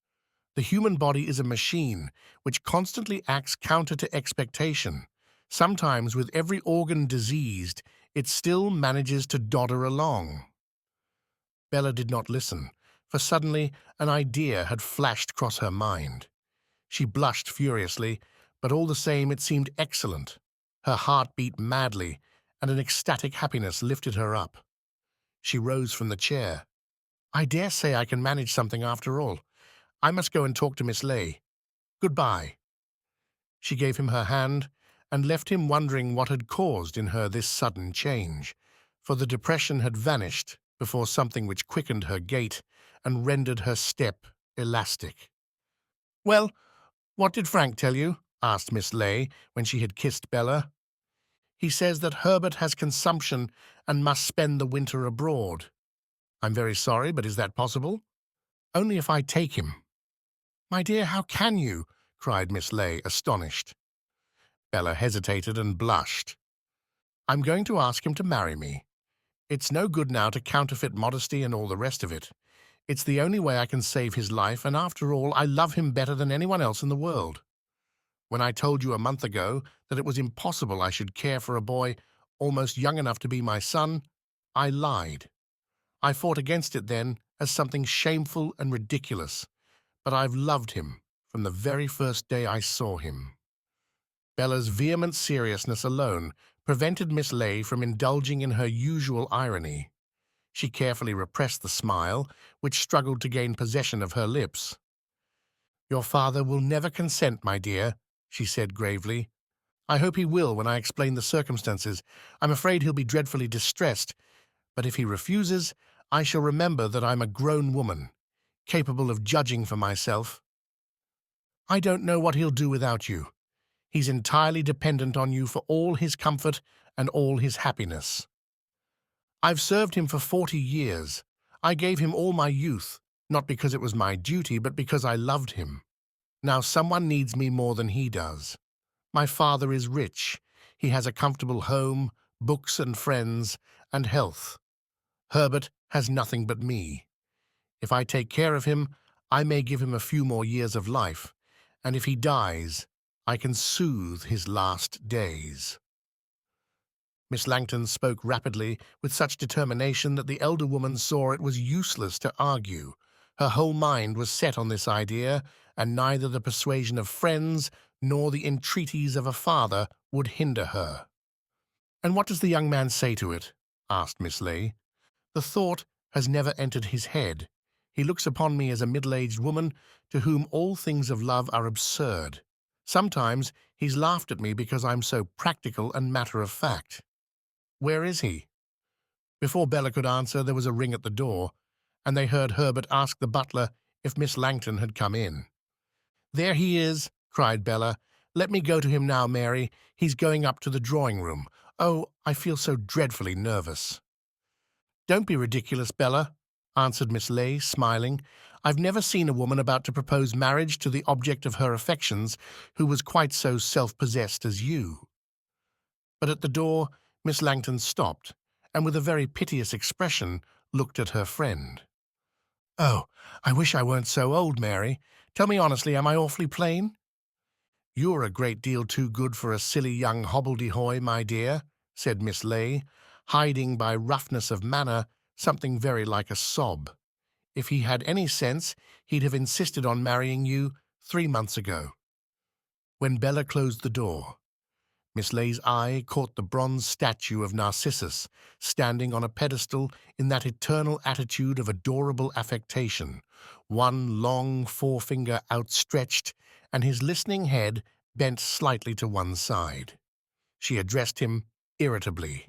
The human body is a machine which constantly acts counter to expectation. Sometimes, with every organ diseased, it still manages to dodder along." Bella did not listen, for suddenly an idea had flashed across her mind. She blushed furiously, but all the same it seemed excellent. Her heart beat madly, and an ecstatic happiness lifted her up. She rose from the chair. "I dare say I can manage something after all. I must go and talk to Miss Ley. Goodbye." She gave him her hand and left him wondering what had caused in her this sudden change, for the depression had vanished before something which quickened her gait and rendered her step elastic. "Well, what did Frank tell you?" asked Miss Ley when she had kissed Bella. "He says that Herbert has consumption and must spend the winter abroad. I'm very sorry, but is that possible?" "Only if I take him." "My dear, how can you?" cried Miss Ley, astonished. Bella hesitated and blushed. "I'm going to ask him to marry me. It's no good now to counterfeit modesty and all the rest of it. It's the only way I can save his life, and after all, I love him better than anyone else in the world. When I told you a month ago that it was impossible I should care for a boy almost young enough to be my son, I lied. I fought against it then as something shameful and ridiculous, but I've loved him from the very first day I saw him." Bella's vehement seriousness alone prevented Miss Ley from indulging in her usual irony. She carefully repressed the smile which struggled to gain possession of her lips. "Your father will never consent, my dear," she said gravely. "I hope he will when I explain the circumstances. I'm afraid he'll be dreadfully distressed, but if he refuses, I shall remember that I'm a grown woman, capable of judging for myself. I don't know what he'll do without you. He's entirely dependent on you for all his comfort and all his happiness. I've served him for 40 years. I gave him all my youth, not because it was my duty, but because I loved him. Now someone needs me more than he does. My father is rich. He has a comfortable home, books and friends, and health. Herbert has nothing but me. If I take care of him, I may give him a few more years of life, and if he dies, I can soothe his last days." Miss Langton spoke rapidly, with such determination that the elder woman saw it was useless to argue. Her whole mind was set on this idea, and neither the persuasion of friends nor the entreaties of a father would hinder her. "And what does the young man say to it?" asked Miss Leigh. "The thought has never entered his head. He looks upon me as a middle-aged woman to whom all things of love are absurd. Sometimes he's laughed at me because I'm so practical and matter-of-fact. Where is he?" Before Bella could answer, there was a ring at the door, and they heard Herbert ask the butler if Miss Langton had come in. "There he is," cried Bella. "Let me go to him now, Mary. He's going up to the drawing-room. Oh, I feel so dreadfully nervous." "Don't be ridiculous, Bella," answered Miss Leigh, smiling. "I've never seen a woman about to propose marriage to the object of her affections who was quite so self-possessed as you." But at the door Miss Langton stopped, and with a very piteous expression looked at her friend. "Oh, I wish I weren't so old, Mary. Tell me honestly, am I awfully plain?" "You're a great deal too good for a silly young hobbledehoy, my dear," said Miss Leigh, hiding by roughness of manner something very like a sob. "If he had any sense, he'd have insisted on marrying you 3 months ago." When Bella closed the door, Miss Leigh's eye caught the bronze statue of Narcissus, standing on a pedestal in that eternal attitude of adorable affectation, one long forefinger outstretched, and his listening head bent slightly to one side. She addressed him irritably.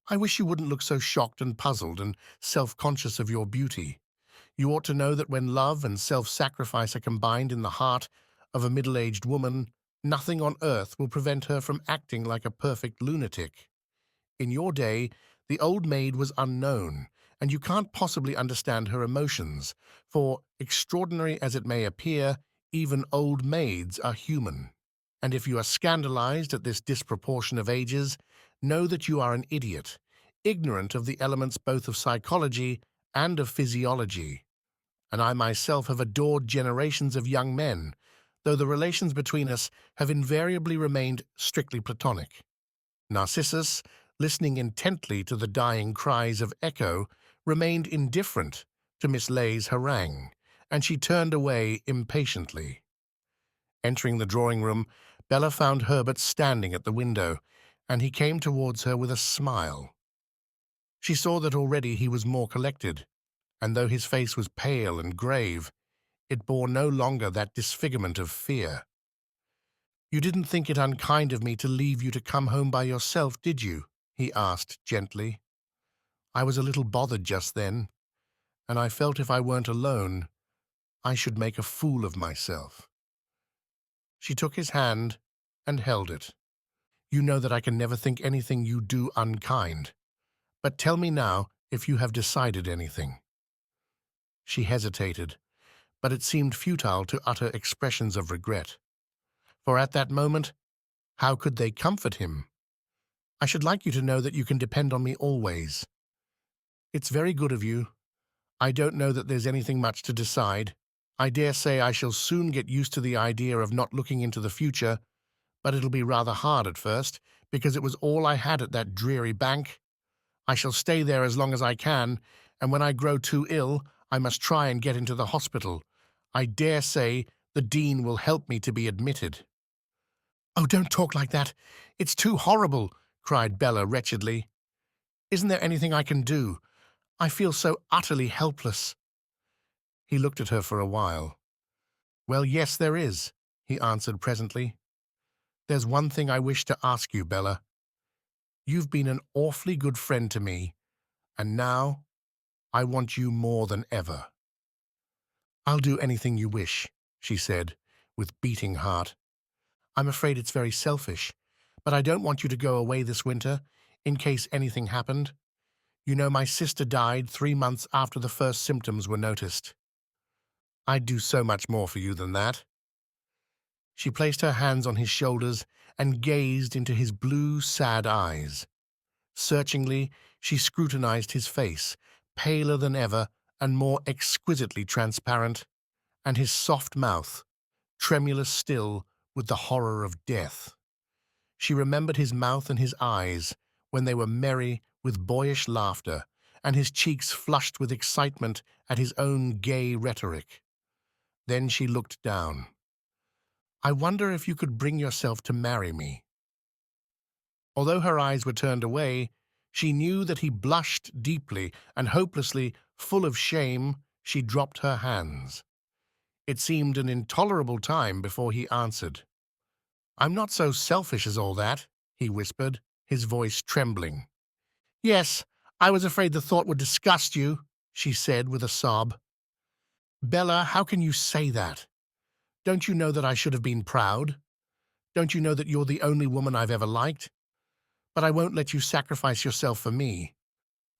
"I wish you wouldn't look so shocked and puzzled and self-conscious of your beauty. You ought to know that when love and self-sacrifice are combined in the heart of a middle-aged woman, nothing on earth will prevent her from acting like a perfect lunatic. In your day, the old maid was unknown, and you can't possibly understand her emotions, for, extraordinary as it may appear, even old maids are human. And if you are scandalized at this disproportion of ages, know that you are an idiot, ignorant of the elements both of psychology and of physiology. And I myself have adored generations of young men, though the relations between us have invariably remained strictly platonic." Narcissus, listening intently to the dying cries of Echo, remained indifferent to Miss Leigh's harangue, and she turned away impatiently. Entering the drawing-room, Bella found Herbert standing at the window, and he came towards her with a smile. She saw that already he was more collected, and though his face was pale and grave, it bore no longer that disfigurement of fear. "You didn't think it unkind of me to leave you to come home by yourself, did you?" he asked gently. "I was a little bothered just then, and I felt if I weren't alone, I should make a fool of myself." She took his hand and held it. "You know that I can never think anything you do unkind, but tell me now if you have decided anything." She hesitated, but it seemed futile to utter expressions of regret. For at that moment, how could they comfort him? "I should like you to know that you can depend on me always." "It's very good of you. I don't know that there's anything much to decide. I dare say I shall soon get used to the idea of not looking into the future, but it'll be rather hard at first, because it was all I had at that dreary bank. I shall stay there as long as I can, and when I grow too ill, I must try and get into the hospital. I dare say the dean will help me to be admitted." "Oh, don't talk like that. It's too horrible," cried Bella wretchedly. "Isn't there anything I can do? I feel so utterly helpless." He looked at her for a while. "Well, yes, there is," he answered presently. "There's one thing I wish to ask you, Bella. You've been an awfully good friend to me, and now I want you more than ever." "I'll do anything you wish," she said, with beating heart. "I'm afraid it's very selfish, but I don't want you to go away this winter, in case anything happened. You know my sister died 3 months after the first symptoms were noticed. I'd do so much more for you than that." She placed her hands on his shoulders and gazed into his blue, sad eyes. Searchingly, she scrutinized his face, paler than ever and more exquisitely transparent, and his soft mouth, tremulous still with the horror of death. She remembered his mouth and his eyes when they were merry with boyish laughter, and his cheeks flushed with excitement at his own gay rhetoric. Then she looked down. "I wonder if you could bring yourself to marry me." Although her eyes were turned away, she knew that he blushed deeply, and hopelessly, full of shame, she dropped her hands. It seemed an intolerable time before he answered. "I'm not so selfish as all that," he whispered, his voice trembling. "Yes, I was afraid the thought would disgust you," she said with a sob. "Bella, how can you say that? Don't you know that I should have been proud? Don't you know that you're the only woman I've ever liked? But I won't let you sacrifice yourself for me.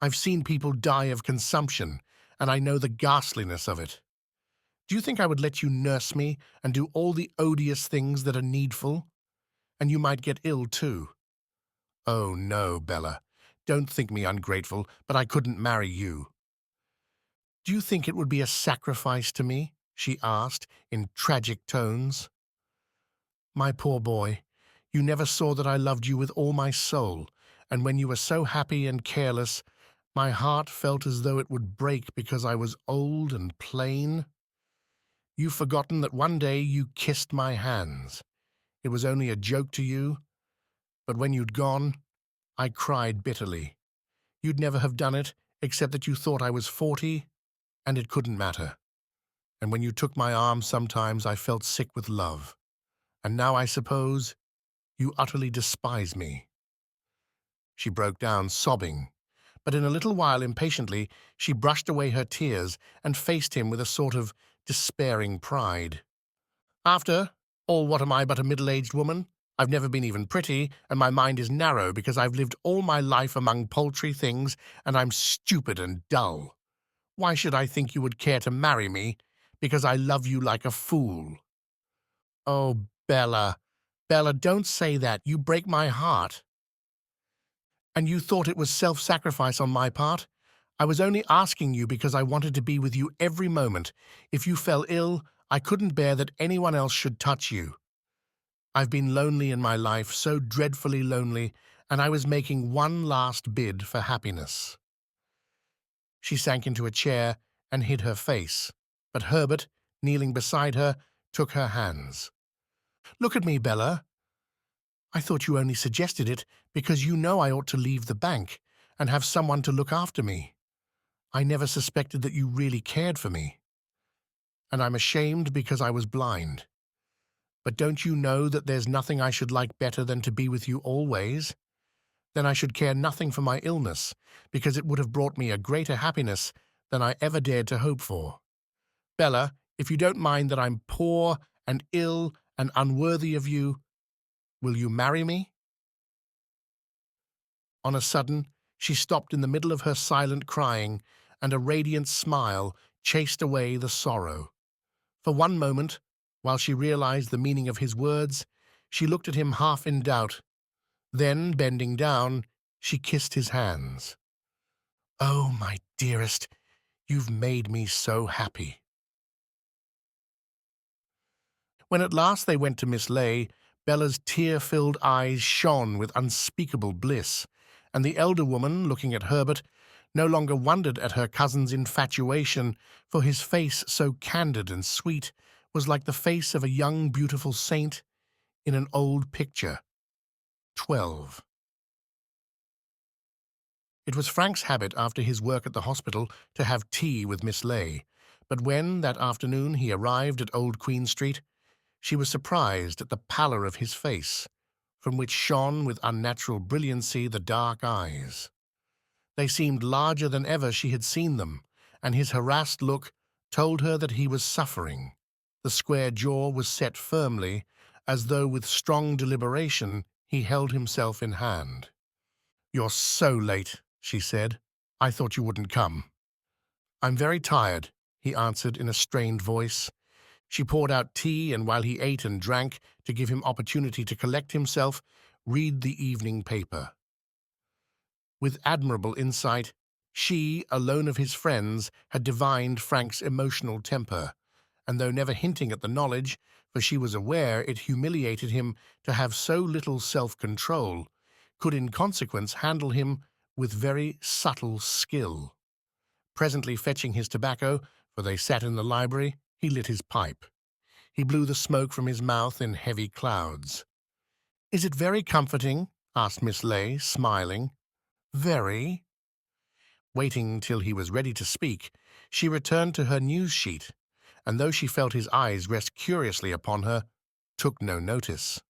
I've seen people die of consumption, and I know the ghastliness of it. Do you think I would let you nurse me and do all the odious things that are needful? And you might get ill too. Oh, no, Bella. Don't think me ungrateful, but I couldn't marry you." "Do you think it would be a sacrifice to me?" she asked in tragic tones. "My poor boy, you never saw that I loved you with all my soul, and when you were so happy and careless, my heart felt as though it would break because I was old and plain. You've forgotten that one day you kissed my hands. It was only a joke to you, but when you'd gone, I cried bitterly. You'd never have done it, except that you thought I was 40, and it couldn't matter. And when you took my arm sometimes I felt sick with love. And now I suppose you utterly despise me." She broke down, sobbing, but in a little while, impatiently, she brushed away her tears and faced him with a sort of despairing pride. "After all, what am I but a middle-aged woman? I've never been even pretty, and my mind is narrow because I've lived all my life among paltry things, and I'm stupid and dull. Why should I think you would care to marry me? Because I love you like a fool." "Oh, Bella, Bella, don't say that. You break my heart." "And you thought it was self-sacrifice on my part? I was only asking you because I wanted to be with you every moment. If you fell ill, I couldn't bear that anyone else should touch you. I've been lonely in my life, so dreadfully lonely, and I was making one last bid for happiness." She sank into a chair and hid her face, but Herbert, kneeling beside her, took her hands. "Look at me, Bella. I thought you only suggested it because you know I ought to leave the bank and have someone to look after me. I never suspected that you really cared for me. And I'm ashamed because I was blind. But don't you know that there's nothing I should like better than to be with you always? Then I should care nothing for my illness, because it would have brought me a greater happiness than I ever dared to hope for. Bella, if you don't mind that I'm poor and ill and unworthy of you, will you marry me?" On a sudden, she stopped in the middle of her silent crying, and a radiant smile chased away the sorrow. For one moment, while she realized the meaning of his words, she looked at him half in doubt. Then, bending down, she kissed his hands. "Oh, my dearest, you've made me so happy." When at last they went to Miss Ley, Bella's tear-filled eyes shone with unspeakable bliss, and the elder woman, looking at Herbert, no longer wondered at her cousin's infatuation, for his face, so candid and sweet, was like the face of a young beautiful saint in an old picture. 12. It was Frank's habit after his work at the hospital to have tea with Miss Ley, but when, that afternoon, he arrived at Old Queen Street, she was surprised at the pallor of his face, from which shone with unnatural brilliancy the dark eyes. They seemed larger than ever she had seen them, and his harassed look told her that he was suffering. The square jaw was set firmly, as though with strong deliberation he held himself in hand. "You're so late," she said. "I thought you wouldn't come." "I'm very tired," he answered in a strained voice. She poured out tea, and while he ate and drank, to give him opportunity to collect himself, read the evening paper. With admirable insight, she, alone of his friends, had divined Frank's emotional temper, and though never hinting at the knowledge, for she was aware it humiliated him to have so little self-control, could in consequence handle him with very subtle skill. Presently fetching his tobacco, for they sat in the library, he lit his pipe. He blew the smoke from his mouth in heavy clouds. "Is it very comforting?" asked Miss Ley, smiling. "Very." Waiting till he was ready to speak, she returned to her news sheet, and though she felt his eyes rest curiously upon her, took no notice.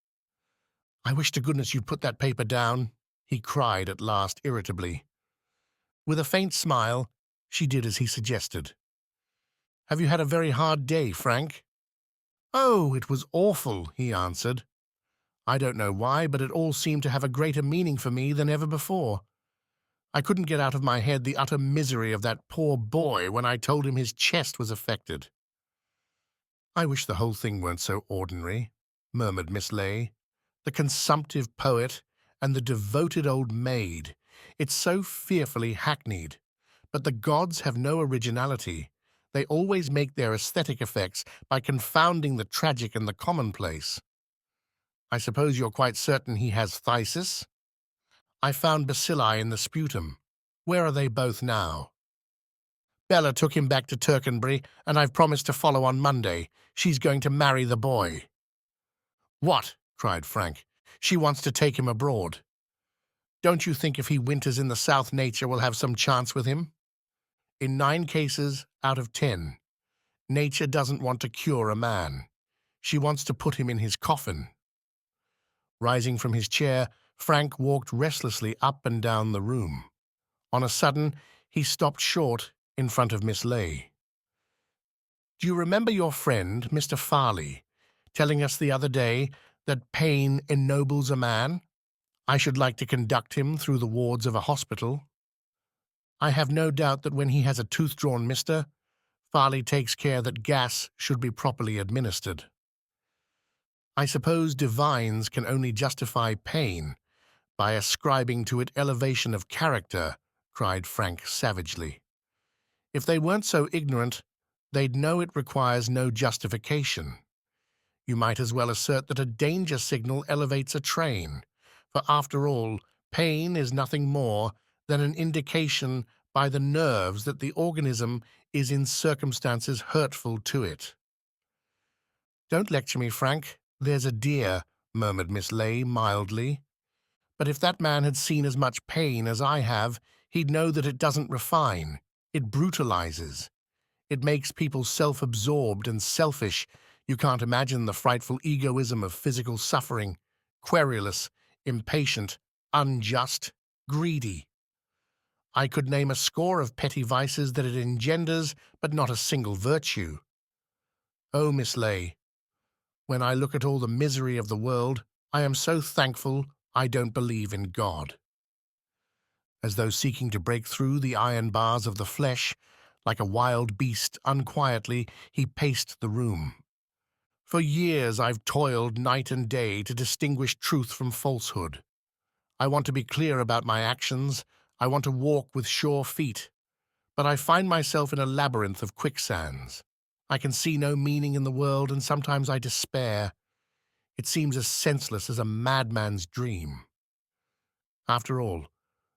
"I wish to goodness you'd put that paper down," he cried at last irritably. With a faint smile, she did as he suggested. "Have you had a very hard day, Frank?" "Oh, it was awful," he answered. "I don't know why, but it all seemed to have a greater meaning for me than ever before. I couldn't get out of my head the utter misery of that poor boy when I told him his chest was affected." "I wish the whole thing weren't so ordinary," murmured Miss Ley. "The consumptive poet and the devoted old maid. It's so fearfully hackneyed. But the gods have no originality. They always make their aesthetic effects by confounding the tragic and the commonplace. I suppose you're quite certain he has phthisis? I found bacilli in the sputum. Where are they both now?" "Bella took him back to Tercanbury, and I've promised to follow on Monday. She's going to marry the boy." "What?" cried Frank. "She wants to take him abroad. Don't you think if he winters in the south nature will have some chance with him? In 9 cases out of 10, nature doesn't want to cure a man. She wants to put him in his coffin." Rising from his chair, Frank walked restlessly up and down the room. On a sudden, he stopped short in front of Miss Ley. "Do you remember your friend, Mr. Farley, telling us the other day that pain ennobles a man? I should like to conduct him through the wards of a hospital. I have no doubt that when he has a tooth drawn, Farley takes care that gas should be properly administered." "I suppose divines can only justify pain by ascribing to it elevation of character," cried Frank savagely. "If they weren't so ignorant, they'd know it requires no justification. You might as well assert that a danger signal elevates a train, for after all, pain is nothing more than an indication by the nerves that the organism is in circumstances hurtful to it." "Don't lecture me, Frank, there's a dear," murmured Miss Ley mildly. "But if that man had seen as much pain as I have, he'd know that it doesn't refine. It brutalizes. It makes people self-absorbed and selfish. You can't imagine the frightful egoism of physical suffering. Querulous, impatient, unjust, greedy. I could name a score of petty vices that it engenders, but not a single virtue. Oh, Miss Ley, when I look at all the misery of the world, I am so thankful I don't believe in God." As though seeking to break through the iron bars of the flesh, like a wild beast, unquietly, he paced the room. "For years I've toiled night and day to distinguish truth from falsehood. I want to be clear about my actions. I want to walk with sure feet. But I find myself in a labyrinth of quicksands. I can see no meaning in the world, and sometimes I despair. It seems as senseless as a madman's dream. After all,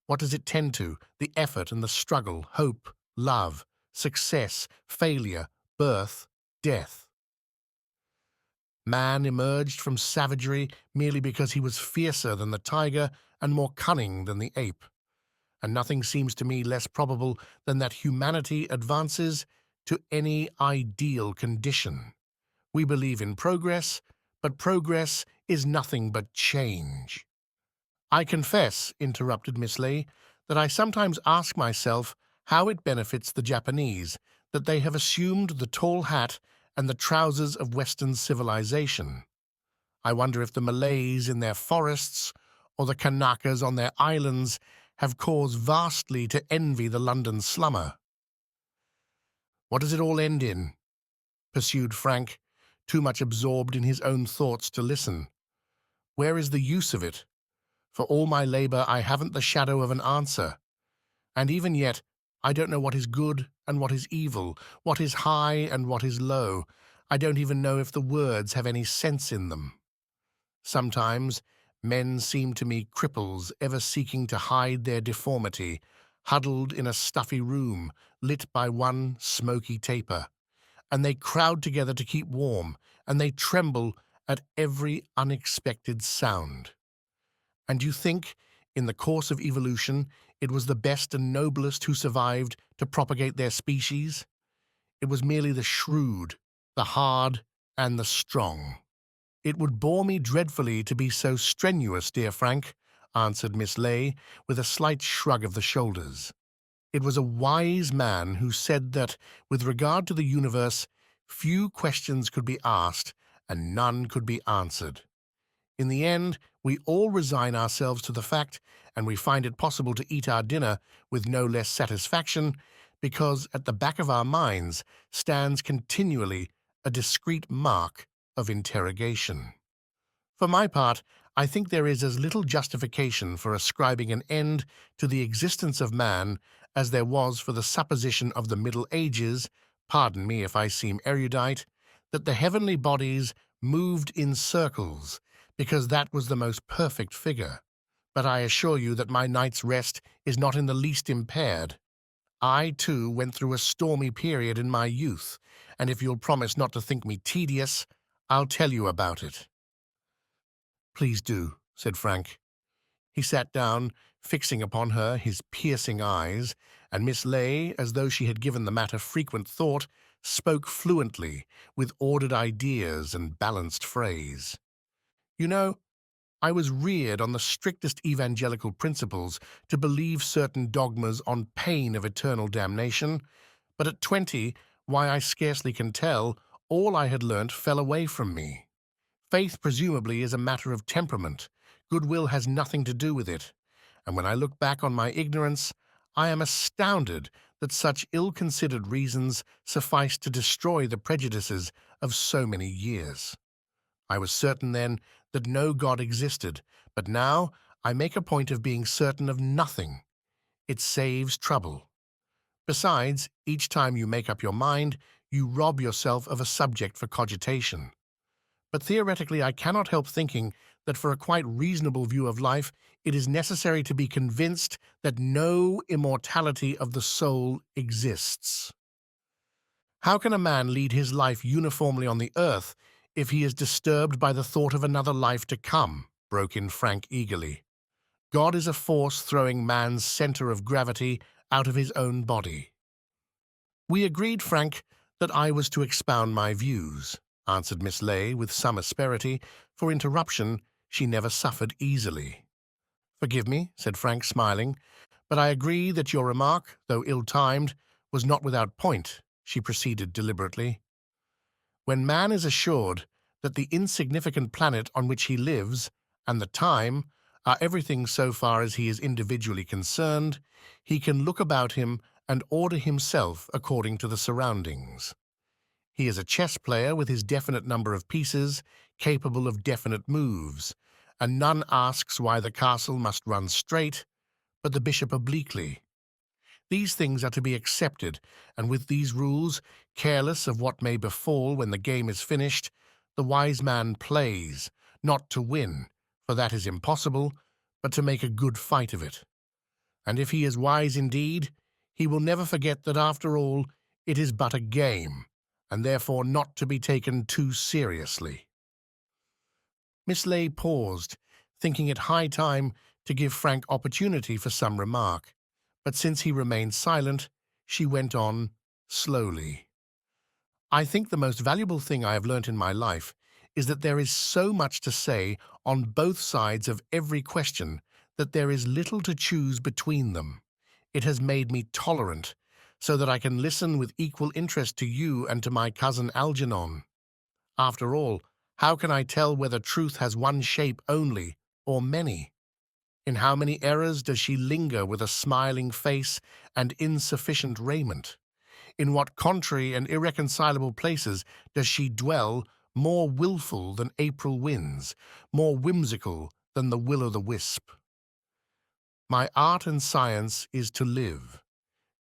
what does it tend to? The effort and the struggle, hope, love, success, failure, birth, death. Man emerged from savagery merely because he was fiercer than the tiger and more cunning than the ape. And nothing seems to me less probable than that humanity advances to any ideal condition. We believe in progress, but progress is nothing but change." "I confess," interrupted Miss Ley, "that I sometimes ask myself how it benefits the Japanese that they have assumed the tall hat and the trousers of Western civilization. I wonder if the Malays in their forests or the Kanakas on their islands have cause vastly to envy the London slummer." "What does it all end in?" pursued Frank, too much absorbed in his own thoughts to listen. "Where is the use of it? For all my labor, I haven't the shadow of an answer. And even yet, I don't know what is good and what is evil, what is high and what is low. I don't even know if the words have any sense in them. Sometimes men seem to me cripples ever seeking to hide their deformity, huddled in a stuffy room lit by one smoky taper, and they crowd together to keep warm, and they tremble at every unexpected sound. And you think, in the course of evolution, it was the best and noblest who survived to propagate their species? It was merely the shrewd, the hard, and the strong. It would bore me dreadfully to be so strenuous, dear Frank, answered Miss Ley, with a slight shrug of the shoulders. It was a wise man who said that, with regard to the universe, few questions could be asked and none could be answered. In the end, we all resign ourselves to the fact, and we find it possible to eat our dinner with no less satisfaction, because at the back of our minds stands continually a discreet mark of interrogation. For my part, I think there is as little justification for ascribing an end to the existence of man as there was for the supposition of the Middle Ages, pardon me if I seem erudite, that the heavenly bodies moved in circles, because that was the most perfect figure. But I assure you that my night's rest is not in the least impaired. I, too, went through a stormy period in my youth, and if you'll promise not to think me tedious, I'll tell you about it. Please do, said Frank. He sat down, fixing upon her his piercing eyes, and Miss Ley, as though she had given the matter frequent thought, spoke fluently, with ordered ideas and balanced phrase. You know, I was reared on the strictest evangelical principles to believe certain dogmas on pain of eternal damnation, but at 20, why I scarcely can tell, all I had learnt fell away from me. Faith presumably is a matter of temperament. Goodwill has nothing to do with it. And when I look back on my ignorance, I am astounded that such ill-considered reasons suffice to destroy the prejudices of so many years. I was certain then that no God existed, but now I make a point of being certain of nothing. It saves trouble. Besides, each time you make up your mind, you rob yourself of a subject for cogitation. But theoretically, I cannot help thinking that for a quite reasonable view of life, it is necessary to be convinced that no immortality of the soul exists. How can a man lead his life uniformly on the earth if he is disturbed by the thought of another life to come? Broke in Frank eagerly. God is a force throwing man's center of gravity out of his own body. We agreed, Frank, that I was to expound my views, answered Miss Ley with some asperity. For interruption she never suffered easily. Forgive me, said Frank, smiling, but I agree that your remark, though ill-timed, was not without point, she proceeded deliberately. When man is assured that the insignificant planet on which he lives and the time are everything so far as he is individually concerned, he can look about him and order himself according to the surroundings. He is a chess player with his definite number of pieces, capable of definite moves, and none asks why the castle must run straight, but the bishop obliquely. These things are to be accepted, and with these rules, careless of what may befall when the game is finished, the wise man plays, not to win, for that is impossible, but to make a good fight of it. And if he is wise indeed, he will never forget that after all it is but a game, and therefore not to be taken too seriously. Miss Ley paused, thinking it high time to give Frank opportunity for some remark, but since he remained silent, she went on slowly. I think the most valuable thing I have learnt in my life is that there is so much to say on both sides of every question that there is little to choose between them. It has made me tolerant, so that I can listen with equal interest to you and to my cousin Algernon. After all, how can I tell whether truth has one shape only, or many? In how many errors does she linger with a smiling face and insufficient raiment? In what contrary and irreconcilable places does she dwell, more wilful than April winds, more whimsical than the will-o'-the-wisp? My art and science is to live.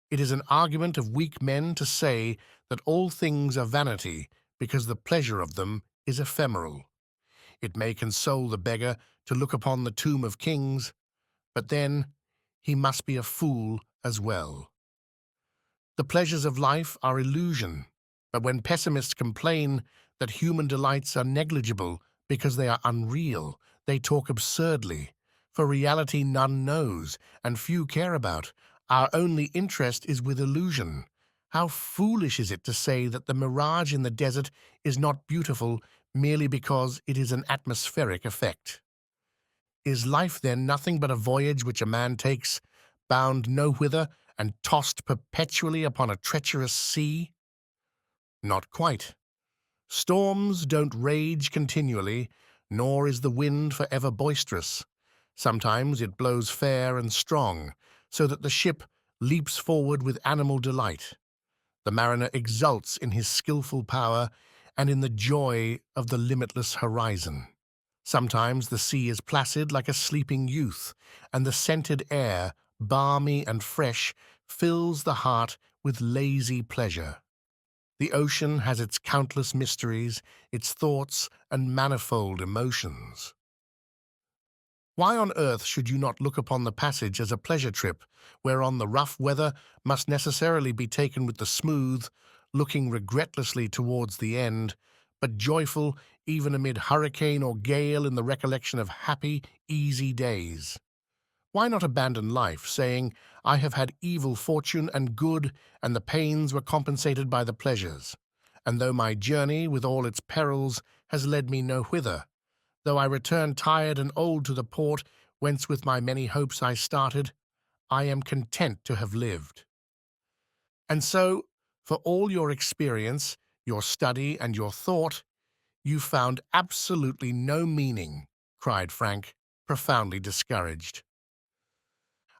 It is an argument of weak men to say that all things are vanity because the pleasure of them is ephemeral. It may console the beggar to look upon the tomb of kings, but then he must be a fool as well. The pleasures of life are illusion, but when pessimists complain that human delights are negligible because they are unreal, they talk absurdly. For reality none knows, and few care about. Our only interest is with illusion. How foolish is it to say that the mirage in the desert is not beautiful merely because it is an atmospheric effect? Is life then nothing but a voyage which a man takes, bound nowhither and tossed perpetually upon a treacherous sea? Not quite. Storms don't rage continually, nor is the wind forever boisterous. Sometimes it blows fair and strong, so that the ship leaps forward with animal delight. The mariner exults in his skilful power and in the joy of the limitless horizon. Sometimes the sea is placid like a sleeping youth, and the scented air, balmy and fresh, fills the heart with lazy pleasure. The ocean has its countless mysteries, its thoughts and manifold emotions. Why on earth should you not look upon the passage as a pleasure trip, whereon the rough weather must necessarily be taken with the smooth, looking regretlessly towards the end, but joyful even amid hurricane or gale in the recollection of happy, easy days? Why not abandon life, saying, I have had evil fortune and good, and the pains were compensated by the pleasures? And though my journey, with all its perils, has led me no whither, though I return tired and old to the port whence with my many hopes I started, I am content to have lived. And so, for all your experience, your study, and your thought, you found absolutely no meaning, cried Frank, profoundly discouraged.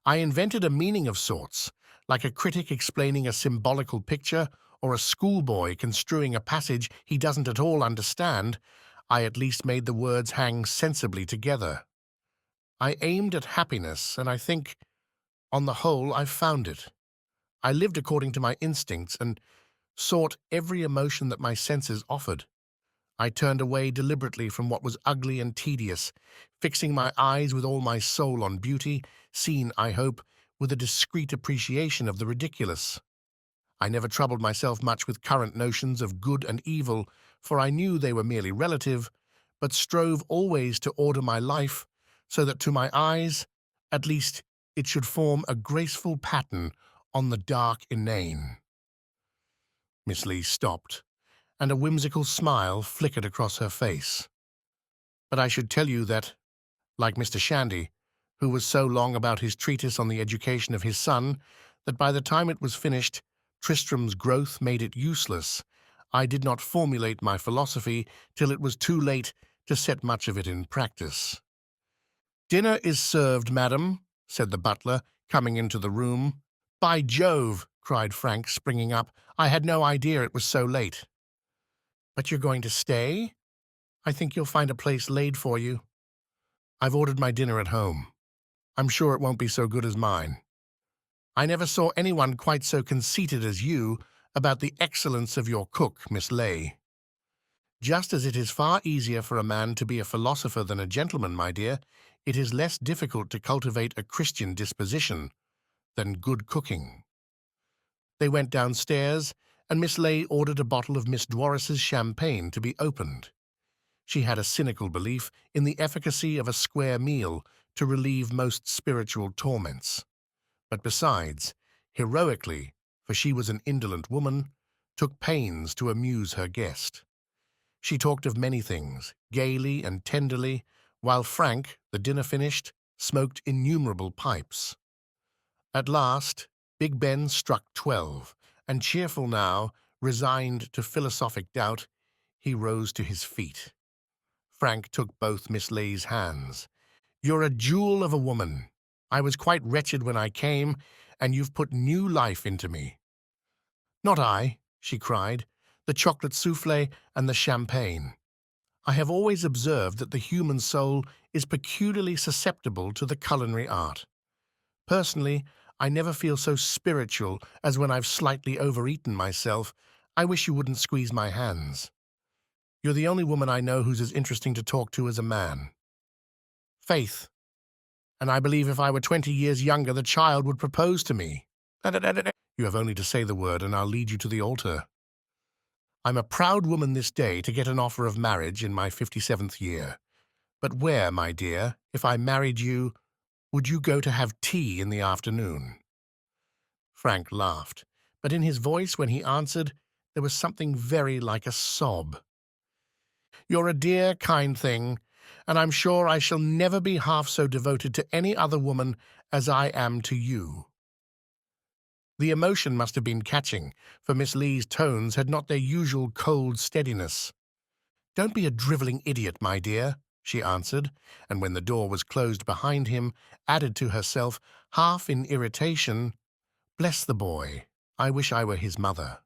I invented a meaning of sorts, like a critic explaining a symbolical picture or a schoolboy construing a passage he doesn't at all understand. I at least made the words hang sensibly together. I aimed at happiness, and I think, on the whole, I've found it. I lived according to my instincts and sought every emotion that my senses offered. I turned away deliberately from what was ugly and tedious, fixing my eyes with all my soul on beauty, seen, I hope, with a discreet appreciation of the ridiculous. I never troubled myself much with current notions of good and evil, for I knew they were merely relative, but strove always to order my life so that to my eyes, at least, it should form a graceful pattern on the dark inane. Miss Lee stopped, and a whimsical smile flickered across her face. But I should tell you that, like Mr. Shandy, who was so long about his treatise on the education of his son, that by the time it was finished, Tristram's growth made it useless, I did not formulate my philosophy till it was too late to set much of it in practice. "Dinner is served, madam," said the butler, coming into the room. "By Jove!" cried Frank, springing up. "I had no idea it was so late." "But you're going to stay? I think you'll find a place laid for you." "I've ordered my dinner at home. I'm sure it won't be so good as mine." "I never saw anyone quite so conceited as you about the excellence of your cook, Miss Ley." "Just as it is far easier for a man to be a philosopher than a gentleman, my dear, it is less difficult to cultivate a Christian disposition than good cooking." They went downstairs, and Miss Ley ordered a bottle of Miss Dwarris's champagne to be opened. She had a cynical belief in the efficacy of a square meal to relieve most spiritual torments, but besides, heroically, for she was an indolent woman, took pains to amuse her guest. She talked of many things, gaily and tenderly, while Frank, the dinner finished, smoked innumerable pipes. At last, Big Ben struck 12, and cheerful now, resigned to philosophic doubt, he rose to his feet. Frank took both Miss Ley's hands. "You're a jewel of a woman. I was quite wretched when I came, and you've put new life into me." "Not I," she cried. "The chocolate souffle and the champagne. I have always observed that the human soul is peculiarly susceptible to the culinary art. Personally, I never feel so spiritual as when I've slightly overeaten myself. I wish you wouldn't squeeze my hands." You're the only woman I know who's as interesting to talk to as a man. Faith. And I believe if I were 20 years younger, the child would propose to me. You have only to say the word, and I'll lead you to the altar. I'm a proud woman this day to get an offer of marriage in my 57th year. But where, my dear, if I married you, would you go to have tea in the afternoon? Frank laughed, but in his voice when he answered, there was something very like a sob. You're a dear, kind thing, and I'm sure I shall never be half so devoted to any other woman as I am to you. The emotion must have been catching, for Miss Lee's tones had not their usual cold steadiness. Don't be a drivelling idiot, my dear, she answered, and when the door was closed behind him, added to herself, half in irritation, bless the boy, I wish I were his mother.